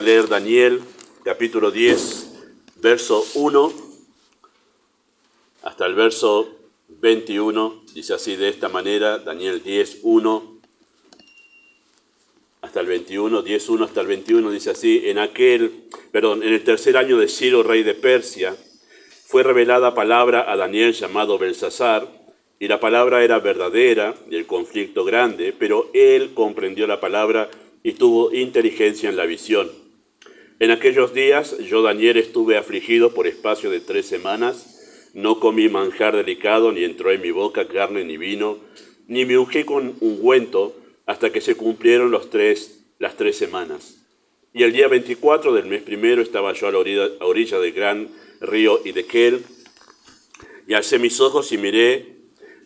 Leer Daniel, capítulo 10, verso 1 hasta el verso 21. Dice así de esta manera, Daniel 10, 1 hasta el 21, 10, 1 hasta el 21, dice así: en el tercer año de Ciro, rey de Persia, fue revelada palabra a Daniel llamado Belsasar, y la palabra era verdadera y el conflicto grande, pero él comprendió la palabra y tuvo inteligencia en la visión. En aquellos días yo, Daniel, estuve afligido por espacio de 3 semanas. No comí manjar delicado, ni entró en mi boca carne ni vino, ni me ungí con ungüento, hasta que se cumplieron las 3 semanas. Y el día 24 del mes primero estaba yo a la orilla del gran río Hiddekel, y alcé mis ojos y miré,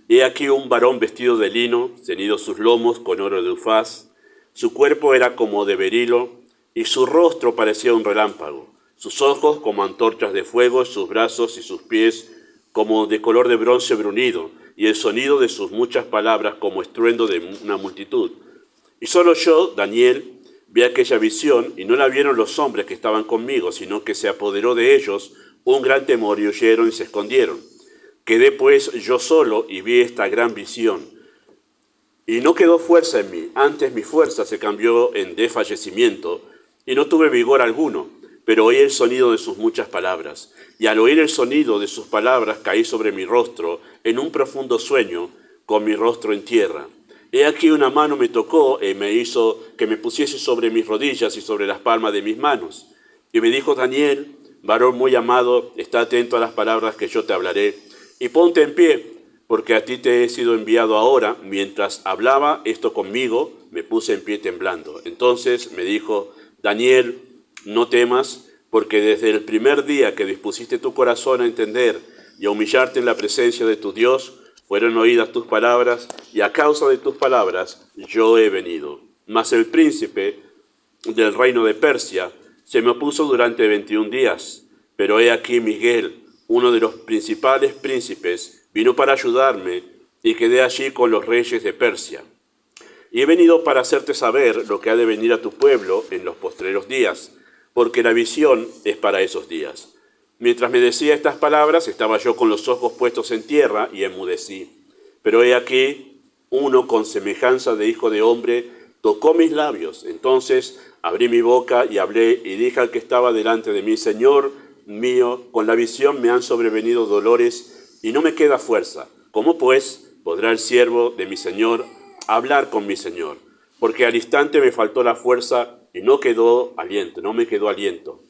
he aquí un varón vestido de lino, ceñidos sus lomos con oro de Ufaz. Su cuerpo era como de berilo, y su rostro parecía un relámpago, sus ojos como antorchas de fuego, sus brazos y sus pies como de color de bronce brunido, y el sonido de sus muchas palabras como estruendo de una multitud. Y solo yo, Daniel, vi aquella visión, y no la vieron los hombres que estaban conmigo, sino que se apoderó de ellos un gran temor, y huyeron y se escondieron. Quedé pues yo solo y vi esta gran visión. Y no quedó fuerza en mí, antes mi fuerza se cambió en desfallecimiento, y no tuve vigor alguno, pero oí el sonido de sus muchas palabras. Y al oír el sonido de sus palabras caí sobre mi rostro en un profundo sueño, con mi rostro en tierra. He aquí una mano me tocó y me hizo que me pusiese sobre mis rodillas y sobre las palmas de mis manos. Y me dijo: Daniel, varón muy amado, está atento a las palabras que yo te hablaré, y ponte en pie, porque a ti te he sido enviado ahora. Mientras hablaba esto conmigo, me puse en pie temblando. Entonces me dijo: Daniel, no temas, porque desde el primer día que dispusiste tu corazón a entender y a humillarte en la presencia de tu Dios, fueron oídas tus palabras, y a causa de tus palabras yo he venido. Mas el príncipe del reino de Persia se me opuso durante 21 días, pero he aquí Miguel, uno de los principales príncipes, vino para ayudarme, y quedé allí con los reyes de Persia. Y he venido para hacerte saber lo que ha de venir a tu pueblo en los postreros días, porque la visión es para esos días. Mientras me decía estas palabras, estaba yo con los ojos puestos en tierra y enmudecí. Pero he aquí, uno con semejanza de hijo de hombre tocó mis labios. Entonces abrí mi boca y hablé, y dije al que estaba delante de mí: Señor mío, con la visión me han sobrevenido dolores y no me queda fuerza. ¿Cómo pues podrá el siervo de mi Señor hablar con mi Señor? Porque al instante me faltó la fuerza y no me quedó aliento.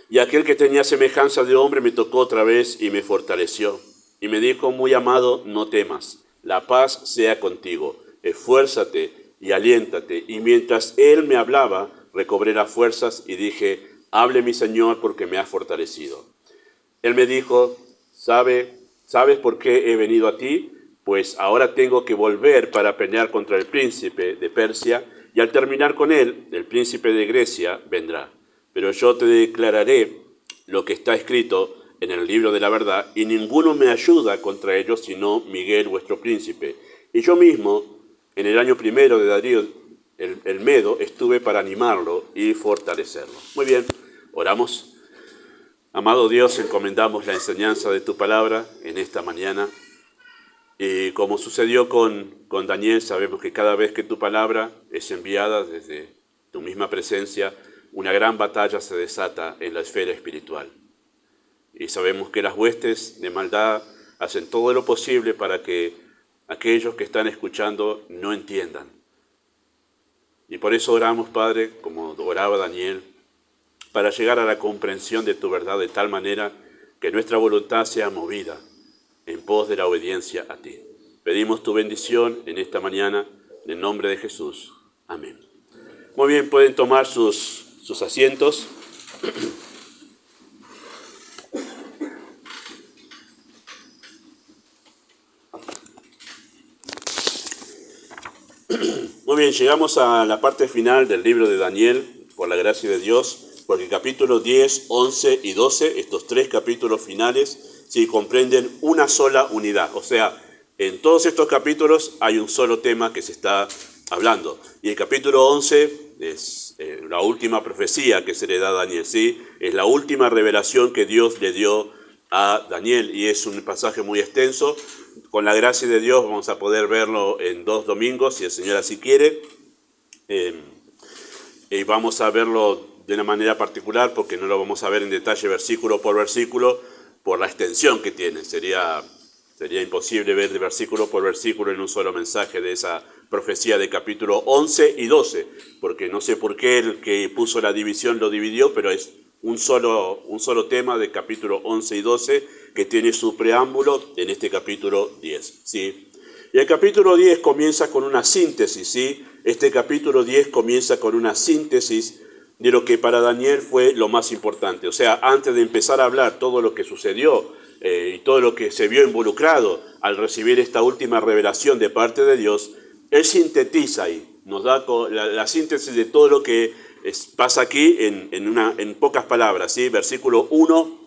Y aquel que tenía semejanza de hombre me tocó otra vez y me fortaleció. Y me dijo: muy amado, no temas, la paz sea contigo, esfuérzate y aliéntate. Y mientras él me hablaba, recobré las fuerzas y dije: hable mi Señor, porque me ha fortalecido. Él me dijo: ¿sabes por qué he venido a ti? Pues ahora tengo que volver para pelear contra el príncipe de Persia, y al terminar con él, el príncipe de Grecia vendrá. Pero yo te declararé lo que está escrito en el libro de la verdad, y ninguno me ayuda contra ellos sino Miguel, vuestro príncipe. Y yo mismo, en el año primero de Darío el Medo, estuve para animarlo y fortalecerlo. Muy bien, oramos. Amado Dios, encomendamos la enseñanza de tu palabra en esta mañana. Y como sucedió con Daniel, sabemos que cada vez que tu palabra es enviada desde tu misma presencia, una gran batalla se desata en la esfera espiritual. Y sabemos que las huestes de maldad hacen todo lo posible para que aquellos que están escuchando no entiendan. Y por eso oramos, Padre, como oraba Daniel, para llegar a la comprensión de tu verdad de tal manera que nuestra voluntad sea movida en pos de la obediencia a ti. Pedimos tu bendición en esta mañana, en el nombre de Jesús. Amén. Muy bien, pueden tomar sus asientos. Muy bien, llegamos a la parte final del libro de Daniel, por la gracia de Dios, porque capítulos 10, 11 y 12, estos 3 capítulos finales, sí comprenden una sola unidad. O sea, en todos estos capítulos hay un solo tema que se está hablando. Y el capítulo 11 es la última profecía que se le da a Daniel, ¿sí? Es la última revelación que Dios le dio a Daniel y es un pasaje muy extenso. Con la gracia de Dios vamos a poder verlo en 2 domingos, si el Señor así quiere. Y vamos a verlo de una manera particular porque no lo vamos a ver en detalle versículo por versículo por la extensión que tiene. Sería imposible ver de versículo por versículo en un solo mensaje de esa profecía de capítulo 11 y 12, porque no sé por qué el que puso la división lo dividió, pero es un solo tema de capítulo 11 y 12 que tiene su preámbulo en este capítulo 10, ¿sí? Y el capítulo 10 comienza con una síntesis, ¿sí? Este capítulo 10 comienza con una síntesis de lo que para Daniel fue lo más importante. O sea, antes de empezar a hablar todo lo que sucedió y todo lo que se vio involucrado al recibir esta última revelación de parte de Dios, él sintetiza ahí, nos da la síntesis de todo lo que pasa aquí en pocas palabras, ¿sí? Versículo 1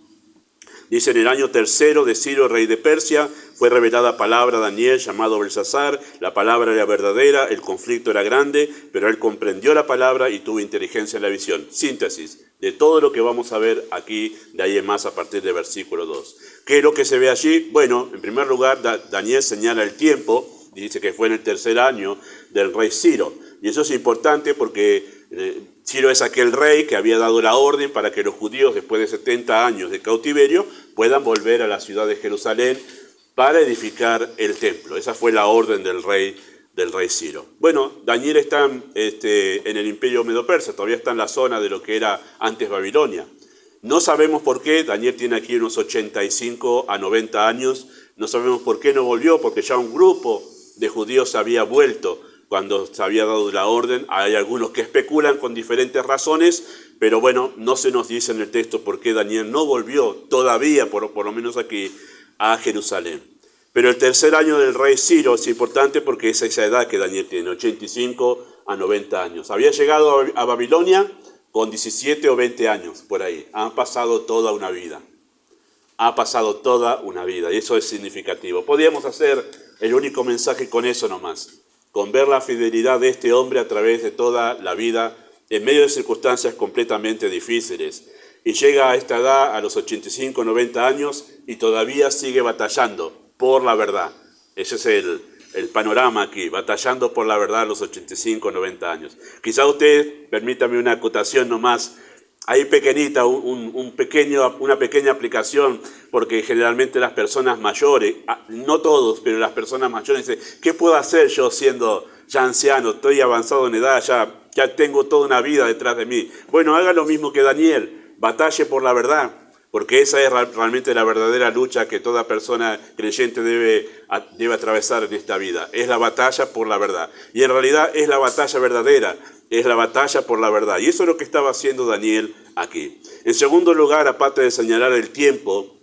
dice: en el año tercero de Ciro, rey de Persia, fue revelada palabra a Daniel, llamado Belsasar. La palabra era verdadera, el conflicto era grande, pero él comprendió la palabra y tuvo inteligencia en la visión. Síntesis de todo lo que vamos a ver aquí, de ahí en más, a partir del versículo 2. ¿Qué es lo que se ve allí? Bueno, en primer lugar, Daniel señala el tiempo, dice que fue en el tercer año del rey Ciro. Y eso es importante porque Ciro es aquel rey que había dado la orden para que los judíos, después de 70 años de cautiverio, puedan volver a la ciudad de Jerusalén para edificar el templo. Esa fue la orden del rey Ciro. Bueno, Daniel está en el imperio medo-persa, todavía está en la zona de lo que era antes Babilonia. No sabemos por qué, Daniel tiene aquí unos 85 a 90 años, no sabemos por qué no volvió, porque ya un grupo de judíos había vuelto cuando se había dado la orden. Hay algunos que especulan con diferentes razones, pero bueno, no se nos dice en el texto por qué Daniel no volvió todavía, por lo menos aquí, a Jerusalén. Pero el tercer año del rey Ciro es importante porque es esa edad que Daniel tiene, 85 a 90 años. Había llegado a Babilonia con 17 o 20 años, por ahí. Han pasado toda una vida. Ha pasado toda una vida, y eso es significativo. Podríamos hacer el único mensaje con eso nomás, con ver la fidelidad de este hombre a través de toda la vida, en medio de circunstancias completamente difíciles. Y llega a esta edad, a los 85, 90 años, y todavía sigue batallando por la verdad. Ese es el panorama aquí, batallando por la verdad a los 85, 90 años. Quizá usted, permítame una acotación nomás, ahí pequeñita, una pequeña aplicación, porque generalmente las personas mayores, no todos, pero las personas mayores dicen: ¿qué puedo hacer yo siendo ya anciano? Estoy avanzado en edad, ya tengo toda una vida detrás de mí. Bueno, haga lo mismo que Daniel, batalle por la verdad, porque esa es realmente la verdadera lucha que toda persona creyente debe atravesar en esta vida. Es la batalla por la verdad. Y en realidad es la batalla verdadera, es la batalla por la verdad. Y eso es lo que estaba haciendo Daniel aquí. En segundo lugar, aparte de señalar el tiempo,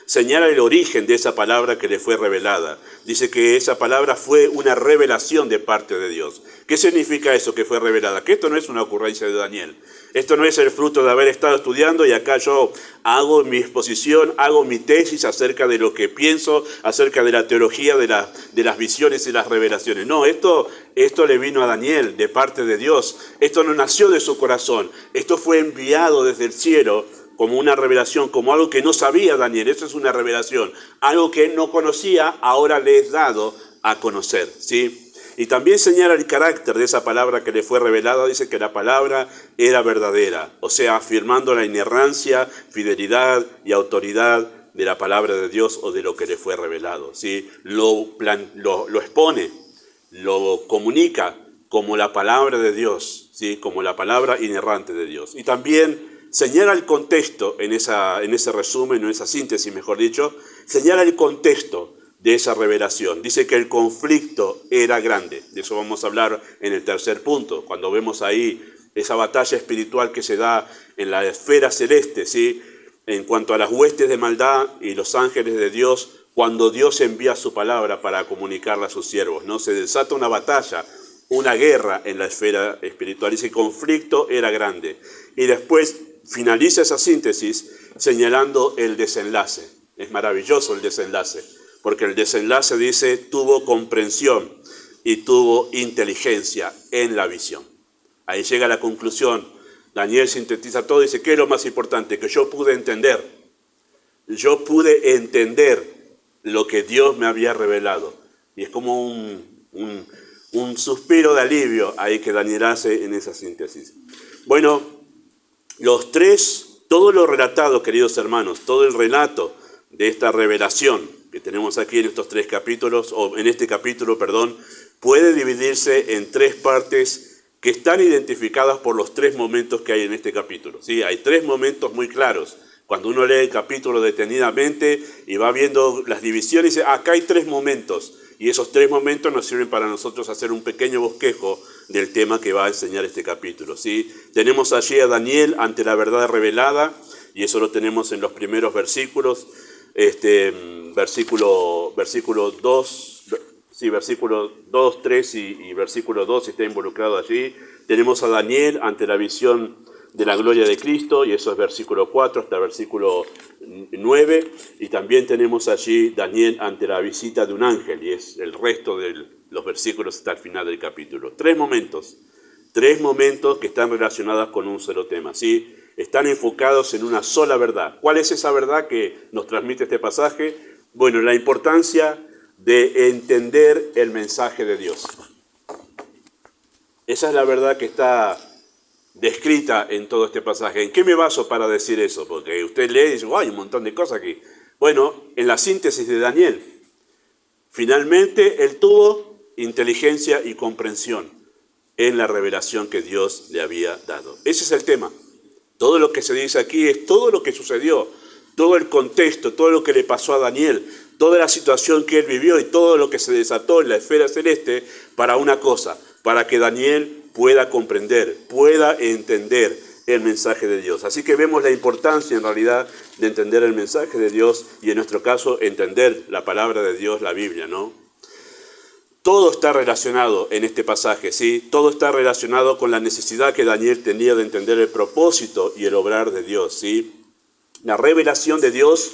señala el origen de esa palabra que le fue revelada. Dice que esa palabra fue una revelación de parte de Dios. ¿Qué significa eso que fue revelada? Que esto no es una ocurrencia de Daniel. Esto no es el fruto de haber estado estudiando y acá yo hago mi exposición, hago mi tesis acerca de lo que pienso, acerca de la teología, de las visiones y las revelaciones. No, esto le vino a Daniel de parte de Dios. Esto no nació de su corazón. Esto fue enviado desde el cielo como una revelación, como algo que no sabía Daniel. Eso es una revelación. Algo que él no conocía, ahora le es dado a conocer, ¿sí? Y también señala el carácter de esa palabra que le fue revelada. Dice que la palabra era verdadera, o sea, afirmando la inerrancia, fidelidad y autoridad de la palabra de Dios o de lo que le fue revelado, ¿sí? Lo expone, lo comunica como la palabra de Dios, ¿sí? Como la palabra inerrante de Dios. Y también señala el contexto en ese resumen, en esa síntesis, mejor dicho, señala el contexto de esa revelación. Dice que el conflicto era grande. De eso vamos a hablar en el tercer punto, cuando vemos ahí esa batalla espiritual que se da en la esfera celeste, ¿sí? En cuanto a las huestes de maldad y los ángeles de Dios, cuando Dios envía su palabra para comunicarla a sus siervos, ¿no? Se desata una batalla, una guerra en la esfera espiritual. Ese conflicto era grande. Y después finaliza esa síntesis señalando el desenlace. Es maravilloso el desenlace, porque el desenlace dice: tuvo comprensión y tuvo inteligencia en la visión. Ahí llega la conclusión. Daniel sintetiza todo y dice, ¿qué es lo más importante? Que yo pude entender. Yo pude entender lo que Dios me había revelado. Y es como un suspiro de alivio ahí que Daniel hace en esa síntesis. Bueno, todo lo relatado, queridos hermanos, todo el relato de esta revelación que tenemos aquí en estos 3 capítulos, o en este capítulo, perdón, puede dividirse en 3 partes que están identificadas por los 3 momentos que hay en este capítulo. ¿Sí? Hay 3 momentos muy claros. Cuando uno lee el capítulo detenidamente y va viendo las divisiones, dice, acá hay 3 momentos. Y esos 3 momentos nos sirven para nosotros hacer un pequeño bosquejo del tema que va a enseñar este capítulo. ¿Sí? Tenemos allí a Daniel ante la verdad revelada, y eso lo tenemos en los primeros versículos. Versículo 2, sí, versículo 2, 3 y versículo 2 está involucrado allí. Tenemos a Daniel ante la visión de la gloria de Cristo, y eso es versículo 4 hasta versículo 9. Y también tenemos allí Daniel ante la visita de un ángel, y es el resto de los versículos hasta el final del capítulo. 3 momentos que están relacionados con un solo tema, ¿sí? Están enfocados en una sola verdad. ¿Cuál es esa verdad que nos transmite este pasaje? Bueno, la importancia de entender el mensaje de Dios. Esa es la verdad que está descrita en todo este pasaje. ¿En qué me baso para decir eso? Porque usted lee y dice, hay un montón de cosas aquí. Bueno, en la síntesis de Daniel, finalmente él tuvo inteligencia y comprensión en la revelación que Dios le había dado. Ese es el tema. Todo lo que se dice aquí es todo lo que sucedió, todo el contexto, todo lo que le pasó a Daniel, toda la situación que él vivió y todo lo que se desató en la esfera celeste para una cosa, para que Daniel pueda comprender, pueda entender el mensaje de Dios. Así que vemos la importancia en realidad de entender el mensaje de Dios y en nuestro caso entender la palabra de Dios, la Biblia, ¿no? Todo está relacionado en este pasaje, ¿sí? Todo está relacionado con la necesidad que Daniel tenía de entender el propósito y el obrar de Dios, ¿sí? La revelación de Dios,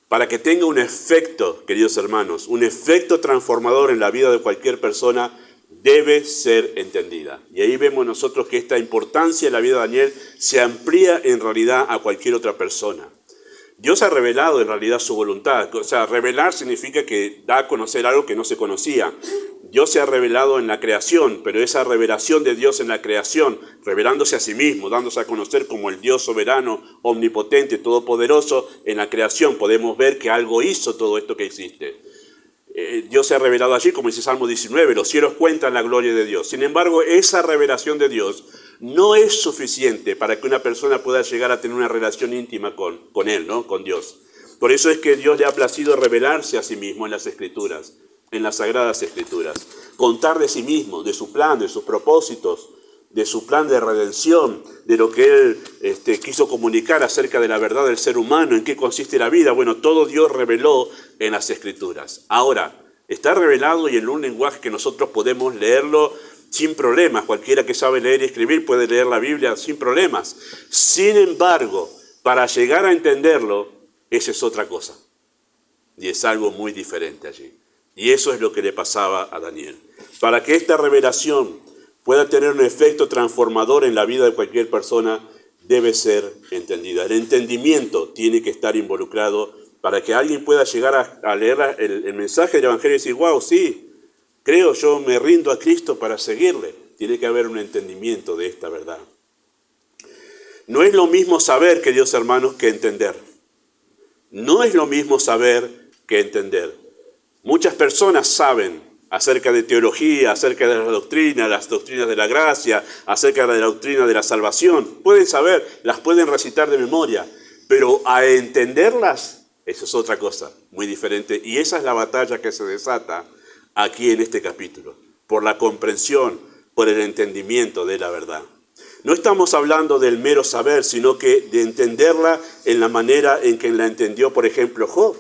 para que tenga un efecto, queridos hermanos, un efecto transformador en la vida de cualquier persona, debe ser entendida. Y ahí vemos nosotros que esta importancia en la vida de Daniel se amplía en realidad a cualquier otra persona. Dios ha revelado en realidad su voluntad. O sea, revelar significa que da a conocer algo que no se conocía. Dios se ha revelado en la creación, pero esa revelación de Dios en la creación, revelándose a sí mismo, dándose a conocer como el Dios soberano, omnipotente, todopoderoso, en la creación podemos ver que algo hizo todo esto que existe. Dios se ha revelado allí, como dice Salmo 19, los cielos cuentan la gloria de Dios. Sin embargo, esa revelación de Dios no es suficiente para que una persona pueda llegar a tener una relación íntima con Él, ¿no? Con Dios. Por eso es que Dios le ha placido revelarse a sí mismo en las Escrituras, en las Sagradas Escrituras. Contar de sí mismo, de su plan, de sus propósitos, de su plan de redención, de lo que Él quiso comunicar acerca de la verdad del ser humano, en qué consiste la vida. Bueno, todo Dios reveló en las Escrituras. Ahora, está revelado y en un lenguaje que nosotros podemos leerlo sin problemas. Cualquiera que sabe leer y escribir puede leer la Biblia sin problemas. Sin embargo, para llegar a entenderlo, esa es otra cosa. Y es algo muy diferente allí. Y eso es lo que le pasaba a Daniel. Para que esta revelación pueda tener un efecto transformador en la vida de cualquier persona, debe ser entendida. El entendimiento tiene que estar involucrado para que alguien pueda llegar a leer el mensaje del Evangelio y decir, wow, sí, creo, yo me rindo a Cristo para seguirle. Tiene que haber un entendimiento de esta verdad. No es lo mismo saber, queridos hermanos, que entender. No es lo mismo saber que entender. Muchas personas saben acerca de teología, acerca de las doctrinas de la gracia, acerca de la doctrina de la salvación. Pueden saber, las pueden recitar de memoria, pero a entenderlas, eso es otra cosa, muy diferente. Y esa es la batalla que se desata aquí en este capítulo, por la comprensión, por el entendimiento de la verdad. No estamos hablando del mero saber, sino que de entenderla en la manera en que la entendió, por ejemplo, Job.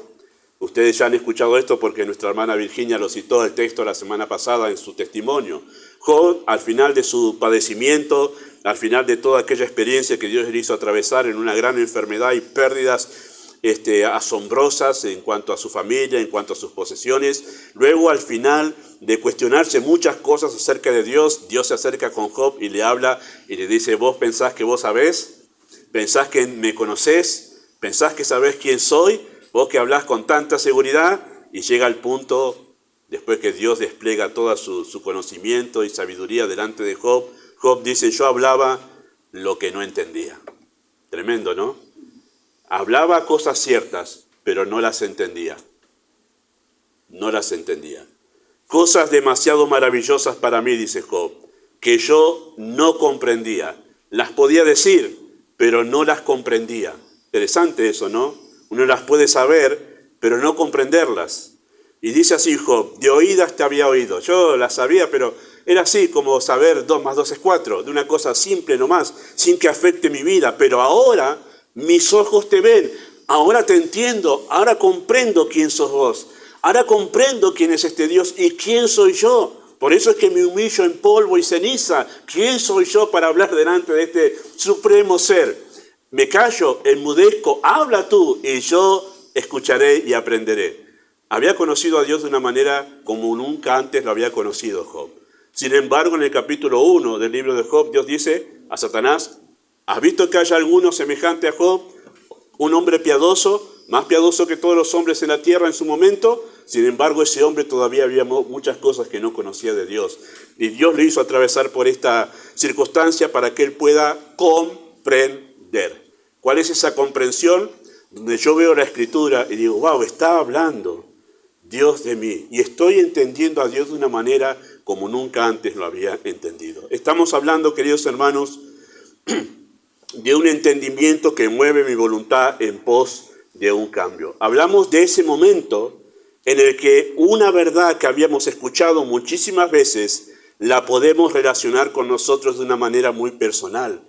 Ustedes ya han escuchado esto porque nuestra hermana Virginia lo citó el texto la semana pasada en su testimonio. Job, al final de su padecimiento, al final de toda aquella experiencia que Dios le hizo atravesar en una gran enfermedad y pérdidas asombrosas en cuanto a su familia, en cuanto a sus posesiones. Luego, al final de cuestionarse muchas cosas acerca de Dios, Dios se acerca con Job y le habla y le dice: ¿vos pensás que vos sabés? ¿Pensás que me conocés? ¿Pensás que sabés quién soy? Vos que hablás con tanta seguridad. Y llega al punto, después que Dios despliega todo su conocimiento y sabiduría delante de Job, Job dice: yo hablaba lo que no entendía. Tremendo, ¿no? Hablaba cosas ciertas, pero no las entendía. No las entendía. Cosas demasiado maravillosas para mí, dice Job, que yo no comprendía. Las podía decir, pero no las comprendía. Interesante eso, ¿no? Uno las puede saber, pero no comprenderlas. Y dice así Job: de oídas te había oído. Yo las sabía, pero era así como saber 2 más 2 es 4, de una cosa simple nomás, sin que afecte mi vida. Pero ahora mis ojos te ven, ahora te entiendo, ahora comprendo quién sos vos. Ahora comprendo quién es este Dios y quién soy yo. Por eso es que me humillo en polvo y ceniza. ¿Quién soy yo para hablar delante de este supremo ser? Me callo, enmudezco, habla tú y yo escucharé y aprenderé. Había conocido a Dios de una manera como nunca antes lo había conocido Job. Sin embargo, en el capítulo 1 del libro de Job, Dios dice a Satanás: ¿has visto que haya alguno semejante a Job? Un hombre piadoso, más piadoso que todos los hombres en la tierra en su momento. Sin embargo, ese hombre todavía había muchas cosas que no conocía de Dios. Y Dios le hizo atravesar por esta circunstancia para que él pueda comprender. ¿Cuál es esa comprensión? Donde yo veo la Escritura y digo: wow, está hablando Dios de mí. Y estoy entendiendo a Dios de una manera como nunca antes lo había entendido. Estamos hablando, queridos hermanos, de un entendimiento que mueve mi voluntad en pos de un cambio. Hablamos de ese momento en el que una verdad que habíamos escuchado muchísimas veces la podemos relacionar con nosotros de una manera muy personal.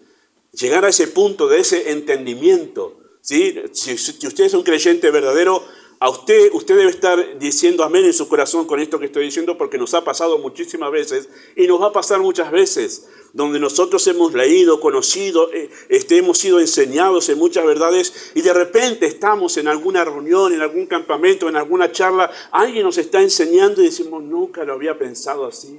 Llegar a ese punto de ese entendimiento, ¿sí? Si usted es un creyente verdadero, usted debe estar diciendo amén en su corazón con esto que estoy diciendo, porque nos ha pasado muchísimas veces y nos va a pasar muchas veces, donde nosotros hemos leído, conocido, hemos sido enseñados en muchas verdades y de repente estamos en alguna reunión, en algún campamento, en alguna charla, alguien nos está enseñando y decimos: nunca lo había pensado así.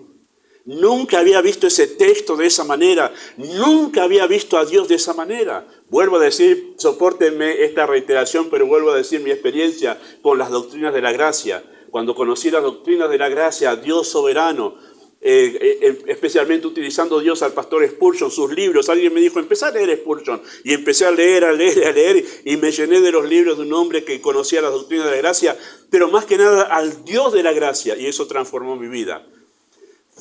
Nunca había visto ese texto de esa manera. Nunca había visto a Dios de esa manera. Vuelvo a decir, sopórtenme esta reiteración, pero vuelvo a decir mi experiencia con las doctrinas de la gracia. Cuando conocí las doctrinas de la gracia, Dios soberano, especialmente utilizando Dios al pastor Spurgeon, sus libros, alguien me dijo: empecé a leer Spurgeon. Y empecé a leer, y me llené de los libros de un hombre que conocía las doctrinas de la gracia, pero más que nada al Dios de la gracia, y eso transformó mi vida.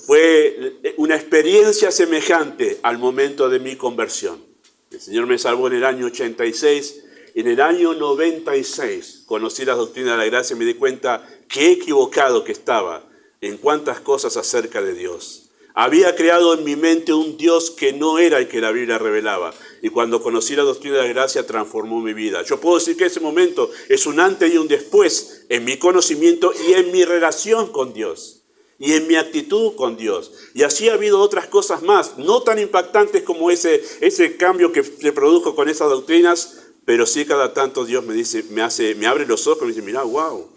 Fue una experiencia semejante al momento de mi conversión. El Señor me salvó en el año 86. En el año 96 conocí las doctrinas de la gracia y me di cuenta qué equivocado que estaba en cuántas cosas acerca de Dios. Había creado en mi mente un Dios que no era el que la Biblia revelaba. Y cuando conocí la doctrina de la gracia, transformó mi vida. Yo puedo decir que ese momento es un antes y un después en mi conocimiento y en mi relación con Dios. Y en mi actitud con Dios. Y así ha habido otras cosas más, no tan impactantes como ese cambio que se produjo con esas doctrinas, pero sí cada tanto Dios me dice, me abre los ojos y me dice: mira, wow,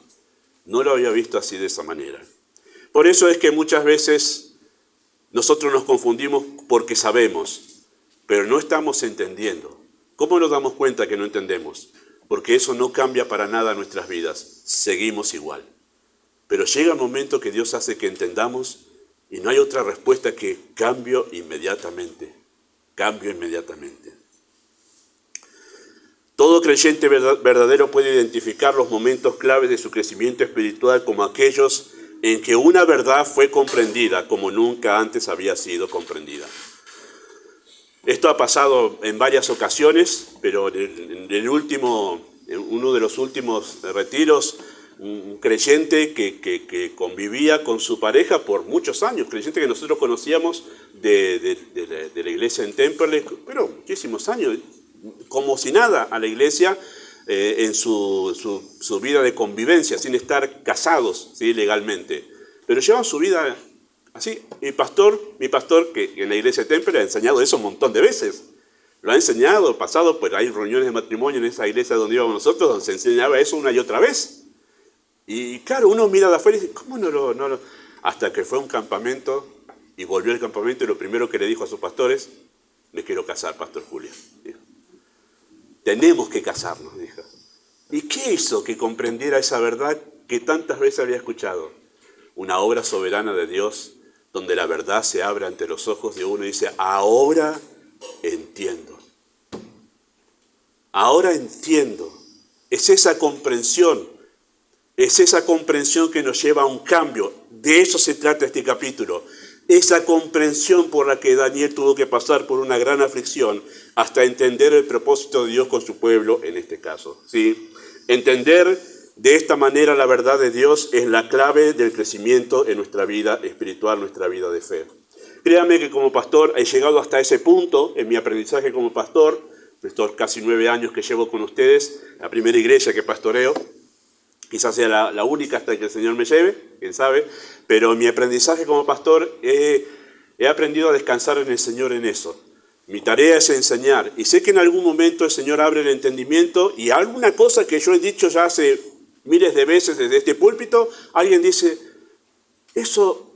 no lo había visto así de esa manera. Por eso es que muchas veces nosotros nos confundimos porque sabemos, pero no estamos entendiendo. ¿Cómo nos damos cuenta que no entendemos? Porque eso no cambia para nada nuestras vidas, seguimos igual. Pero llega el momento que Dios hace que entendamos y no hay otra respuesta que cambio inmediatamente. Cambio inmediatamente. Todo creyente verdadero puede identificar los momentos claves de su crecimiento espiritual como aquellos en que una verdad fue comprendida como nunca antes había sido comprendida. Esto ha pasado en varias ocasiones, pero en uno de los últimos retiros, un creyente que convivía con su pareja por muchos años, creyente que nosotros conocíamos de la iglesia en Temperley, pero muchísimos años, como si nada a la iglesia en su vida de convivencia, sin estar casados, ¿sí?, legalmente. Pero llevan su vida así. Mi pastor, que en la iglesia de Temperley ha enseñado eso un montón de veces, Lo ha enseñado, pasado, pues hay reuniones de matrimonio en esa iglesia donde íbamos nosotros, donde se enseñaba eso una y otra vez. Y claro, uno mira de afuera y dice, ¿cómo no lo? Hasta que fue a un campamento y volvió al campamento y lo primero que le dijo a sus pastores, me quiero casar, Pastor Julio. Dijo, tenemos que casarnos, dijo. ¿Y qué hizo que comprendiera esa verdad que tantas veces había escuchado? Una obra soberana de Dios, donde la verdad se abre ante los ojos de uno y dice, ahora entiendo. Ahora entiendo. Es esa comprensión que nos lleva a un cambio. De eso se trata este capítulo. Esa comprensión por la que Daniel tuvo que pasar por una gran aflicción hasta entender el propósito de Dios con su pueblo en este caso, ¿sí? Entender de esta manera la verdad de Dios es la clave del crecimiento en nuestra vida espiritual, nuestra vida de fe. Créame que como pastor he llegado hasta ese punto en mi aprendizaje como pastor, estos casi 9 años que llevo con ustedes, la primera iglesia que pastoreo, quizás sea la única hasta que el Señor me lleve, quién sabe, pero en mi aprendizaje como pastor he aprendido a descansar en el Señor en eso. Mi tarea es enseñar, y sé que en algún momento el Señor abre el entendimiento, y alguna cosa que yo he dicho ya hace miles de veces desde este púlpito, alguien dice, eso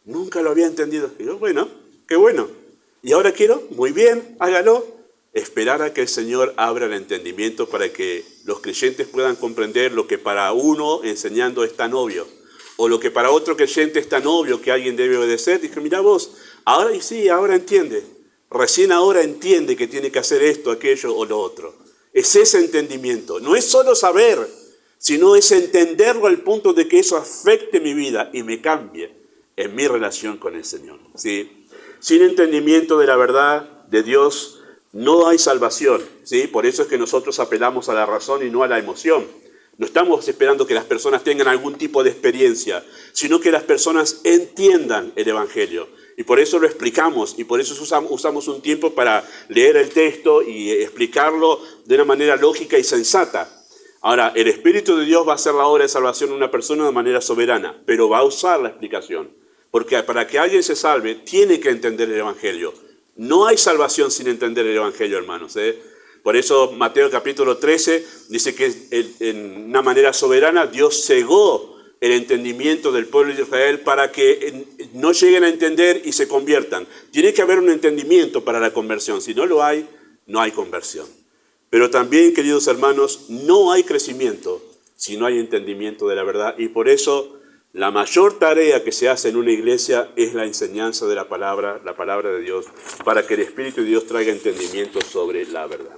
nunca lo había entendido. Y yo, bueno, qué bueno. Y ahora quiero, muy bien, hágalo, esperar a que el Señor abra el entendimiento para que los creyentes puedan comprender lo que para uno enseñando es tan obvio, o lo que para otro creyente es tan obvio que alguien debe obedecer. Dije, mira vos, ahora y sí, ahora entiende. Recién ahora entiende que tiene que hacer esto, aquello o lo otro. Es ese entendimiento. No es solo saber, sino es entenderlo al punto de que eso afecte mi vida y me cambie en mi relación con el Señor, ¿sí? Sin entendimiento de la verdad de Dios no hay salvación, ¿sí? Por eso es que nosotros apelamos a la razón y no a la emoción. No estamos esperando que las personas tengan algún tipo de experiencia, sino que las personas entiendan el Evangelio. Y por eso lo explicamos, y por eso usamos un tiempo para leer el texto y explicarlo de una manera lógica y sensata. Ahora, el Espíritu de Dios va a hacer la obra de salvación en una persona de manera soberana, pero va a usar la explicación. Porque para que alguien se salve, tiene que entender el Evangelio. No hay salvación sin entender el Evangelio, hermanos, ¿eh? Por eso Mateo capítulo 13 dice que en una manera soberana Dios cegó el entendimiento del pueblo de Israel para que no lleguen a entender y se conviertan. Tiene que haber un entendimiento para la conversión. Si no lo hay, no hay conversión. Pero también, queridos hermanos, no hay crecimiento si no hay entendimiento de la verdad. Y por eso la mayor tarea que se hace en una iglesia es la enseñanza de la palabra de Dios, para que el Espíritu de Dios traiga entendimiento sobre la verdad.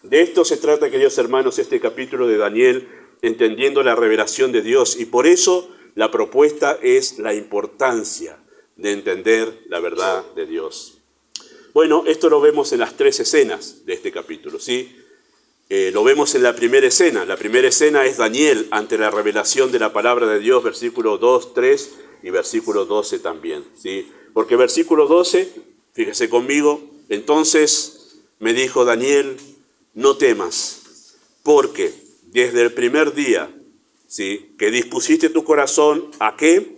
De esto se trata, queridos hermanos, este capítulo de Daniel, entendiendo la revelación de Dios. Y por eso la propuesta es la importancia de entender la verdad de Dios. Bueno, esto lo vemos en las 3 escenas de este capítulo, ¿sí? Lo vemos en la primera escena. La primera escena es Daniel ante la revelación de la palabra de Dios, versículo 2, 3 y versículo 12 también, ¿sí? Porque versículo 12, fíjese conmigo, entonces me dijo Daniel, no temas, porque desde el primer día, ¿sí?, que dispusiste tu corazón, ¿a qué?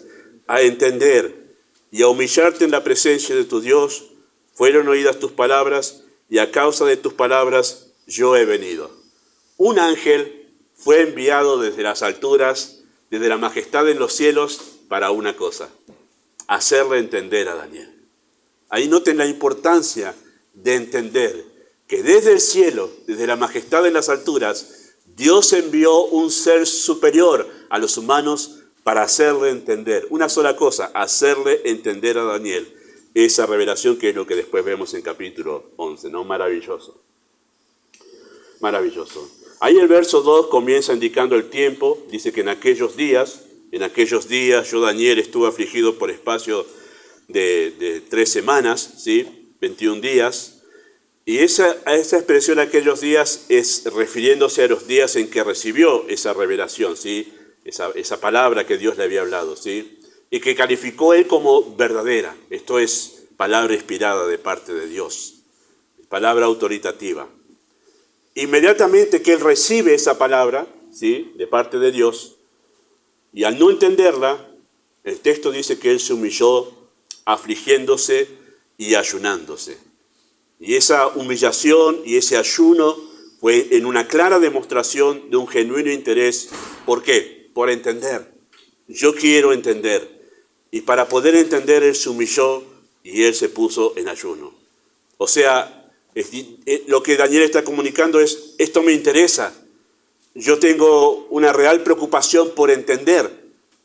A entender y a humillarte en la presencia de tu Dios, fueron oídas tus palabras, y a causa de tus palabras yo he venido. Un ángel fue enviado desde las alturas, desde la majestad en los cielos, para una cosa, hacerle entender a Daniel. Ahí noten la importancia de entender que desde el cielo, desde la majestad en las alturas, Dios envió un ser superior a los humanos para hacerle entender. Una sola cosa, hacerle entender a Daniel esa revelación, que es lo que después vemos en capítulo 11, ¿no? Maravilloso. Maravilloso. Ahí el verso 2 comienza indicando el tiempo. Dice que en aquellos días yo, Daniel, estuve afligido por espacio de 3 semanas, ¿sí? 21 días. Y esa expresión aquellos días es refiriéndose a los días en que recibió esa revelación, ¿sí? Esa palabra que Dios le había hablado, ¿sí? Y que calificó él como verdadera. Esto es palabra inspirada de parte de Dios, palabra autoritativa. Inmediatamente que él recibe esa palabra, ¿sí?, de parte de Dios, y al no entenderla, el texto dice que él se humilló afligiéndose y ayunándose. Y esa humillación y ese ayuno fue en una clara demostración de un genuino interés. ¿Por qué? Por entender. Yo quiero entender. Y para poder entender, él se humilló y él se puso en ayuno. O sea, lo que Daniel está comunicando es, esto me interesa. Yo tengo una real preocupación por entender.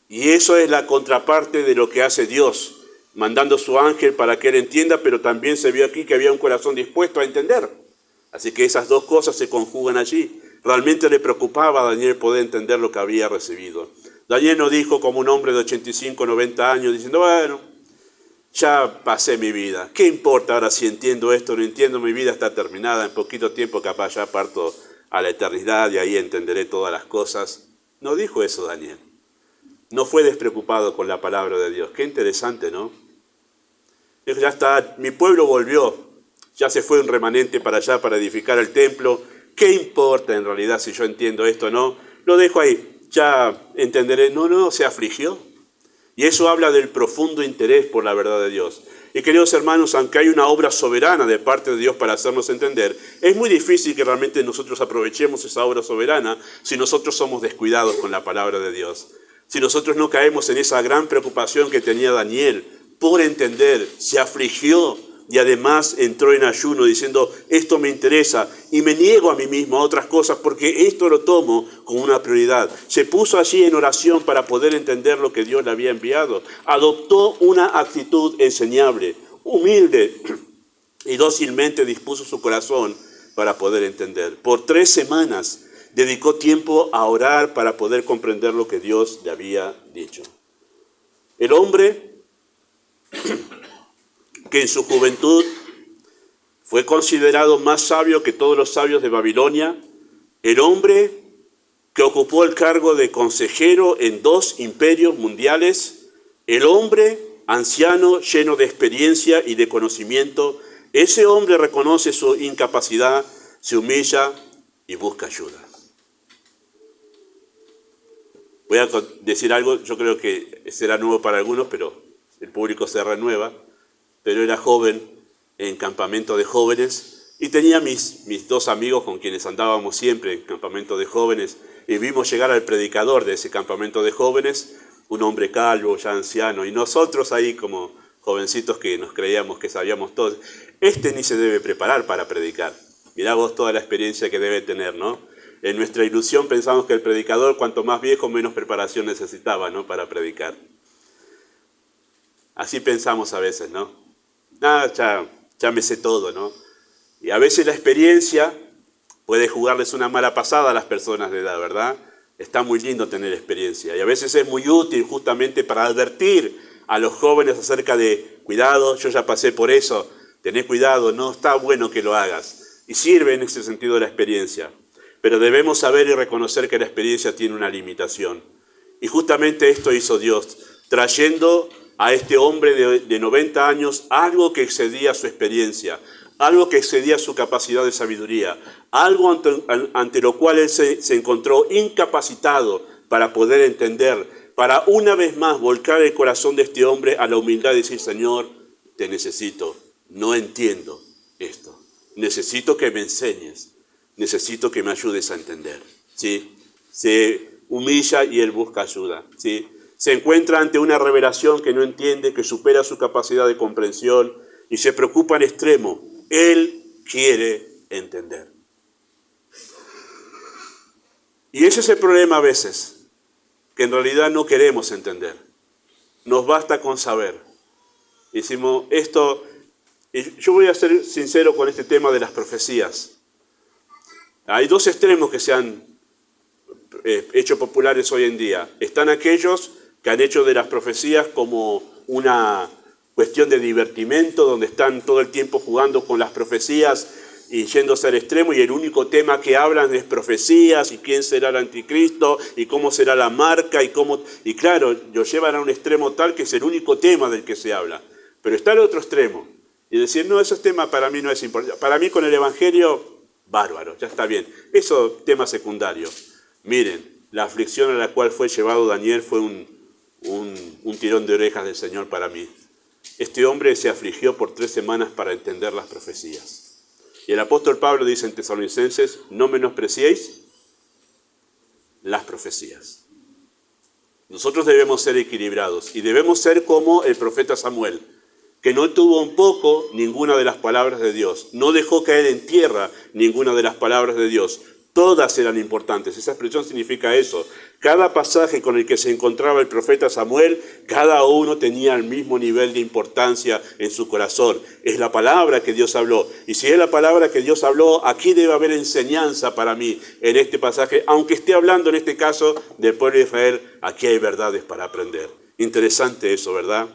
Y eso es la contraparte de lo que hace Dios, mandando su ángel para que él entienda, pero también se vio aquí que había un corazón dispuesto a entender. Así que esas dos cosas se conjugan allí. Realmente le preocupaba a Daniel poder entender lo que había recibido. Daniel no dijo como un hombre de 85, 90 años, diciendo, bueno, ya pasé mi vida. ¿Qué importa ahora si entiendo esto o no entiendo? Mi vida está terminada. En poquito tiempo capaz ya parto a la eternidad y ahí entenderé todas las cosas. No dijo eso Daniel. No fue despreocupado con la palabra de Dios. Qué interesante, ¿no? Dijo, ya está, mi pueblo volvió. Ya se fue un remanente para allá para edificar el templo. ¿Qué importa en realidad si yo entiendo esto o no? Lo dejo ahí, ya entenderé. No, se afligió. Y eso habla del profundo interés por la verdad de Dios. Y queridos hermanos, aunque hay una obra soberana de parte de Dios para hacernos entender, es muy difícil que realmente nosotros aprovechemos esa obra soberana si nosotros somos descuidados con la palabra de Dios. Si nosotros no caemos en esa gran preocupación que tenía Daniel por entender, se afligió y además entró en ayuno diciendo, esto me interesa y me niego a mí mismo a otras cosas porque esto lo tomo como una prioridad. Se puso allí en oración para poder entender lo que Dios le había enviado. Adoptó una actitud enseñable, humilde y dócilmente dispuso su corazón para poder entender. Por 3 semanas dedicó tiempo a orar para poder comprender lo que Dios le había dicho. El hombre que en su juventud fue considerado más sabio que todos los sabios de Babilonia, el hombre que ocupó el cargo de consejero en 2 imperios mundiales, el hombre anciano lleno de experiencia y de conocimiento, ese hombre reconoce su incapacidad, se humilla y busca ayuda. Voy a decir algo, yo creo que será nuevo para algunos, pero el público se renueva. Pero era joven en campamento de jóvenes y tenía mis 2 amigos con quienes andábamos siempre en campamento de jóvenes y vimos llegar al predicador de ese campamento de jóvenes, un hombre calvo, ya anciano, y nosotros ahí como jovencitos que nos creíamos que sabíamos todo. Este ni se debe preparar para predicar. Mirá vos toda la experiencia que debe tener, ¿no? En nuestra ilusión pensamos que el predicador, cuanto más viejo, menos preparación necesitaba, ¿no? Para predicar. Así pensamos a veces, ¿no? Ya me sé todo, ¿no? Y a veces la experiencia puede jugarles una mala pasada a las personas de edad, ¿verdad? Está muy lindo tener experiencia y a veces es muy útil justamente para advertir a los jóvenes acerca de, cuidado, yo ya pasé por eso, tené cuidado, no está bueno que lo hagas. Y sirve en ese sentido la experiencia. Pero debemos saber y reconocer que la experiencia tiene una limitación. Y justamente esto hizo Dios, trayendo a este hombre de 90 años algo que excedía su experiencia, algo que excedía su capacidad de sabiduría, algo ante lo cual él se encontró incapacitado para poder entender, para una vez más volcar el corazón de este hombre a la humildad y decir, Señor, te necesito, no entiendo esto, necesito que me enseñes, necesito que me ayudes a entender. ¿Sí? Se humilla y él busca ayuda, ¿sí? Se encuentra ante una revelación que no entiende, que supera su capacidad de comprensión y se preocupa en extremo. Él quiere entender. Y ese es el problema a veces, que en realidad no queremos entender. Nos basta con saber. Decimos esto, y yo voy a ser sincero con este tema de las profecías. Hay 2 extremos que se han hecho populares hoy en día. Están aquellos que han hecho de las profecías como una cuestión de divertimento, donde están todo el tiempo jugando con las profecías y yéndose al extremo, y el único tema que hablan es profecías, y quién será el anticristo, y cómo será la marca, y claro, lo llevan a un extremo tal que es el único tema del que se habla. Pero está el otro extremo, y decir, no, ese tema para mí no es importante. Para mí con el Evangelio, bárbaro, ya está bien. Eso, tema secundario. Miren, la aflicción a la cual fue llevado Daniel fue un tirón de orejas del Señor para mí. Este hombre se afligió por 3 semanas para entender las profecías. Y el apóstol Pablo dice en Tesalonicenses, no menospreciéis las profecías. Nosotros debemos ser equilibrados y debemos ser como el profeta Samuel, que no tuvo un poco ninguna de las palabras de Dios, no dejó caer en tierra ninguna de las palabras de Dios. Todas eran importantes. Esa expresión significa eso. Cada pasaje con el que se encontraba el profeta Samuel, cada uno tenía el mismo nivel de importancia en su corazón. Es la palabra que Dios habló. Y si es la palabra que Dios habló, aquí debe haber enseñanza para mí en este pasaje. Aunque esté hablando en este caso del pueblo de Israel, aquí hay verdades para aprender. Interesante eso, ¿verdad?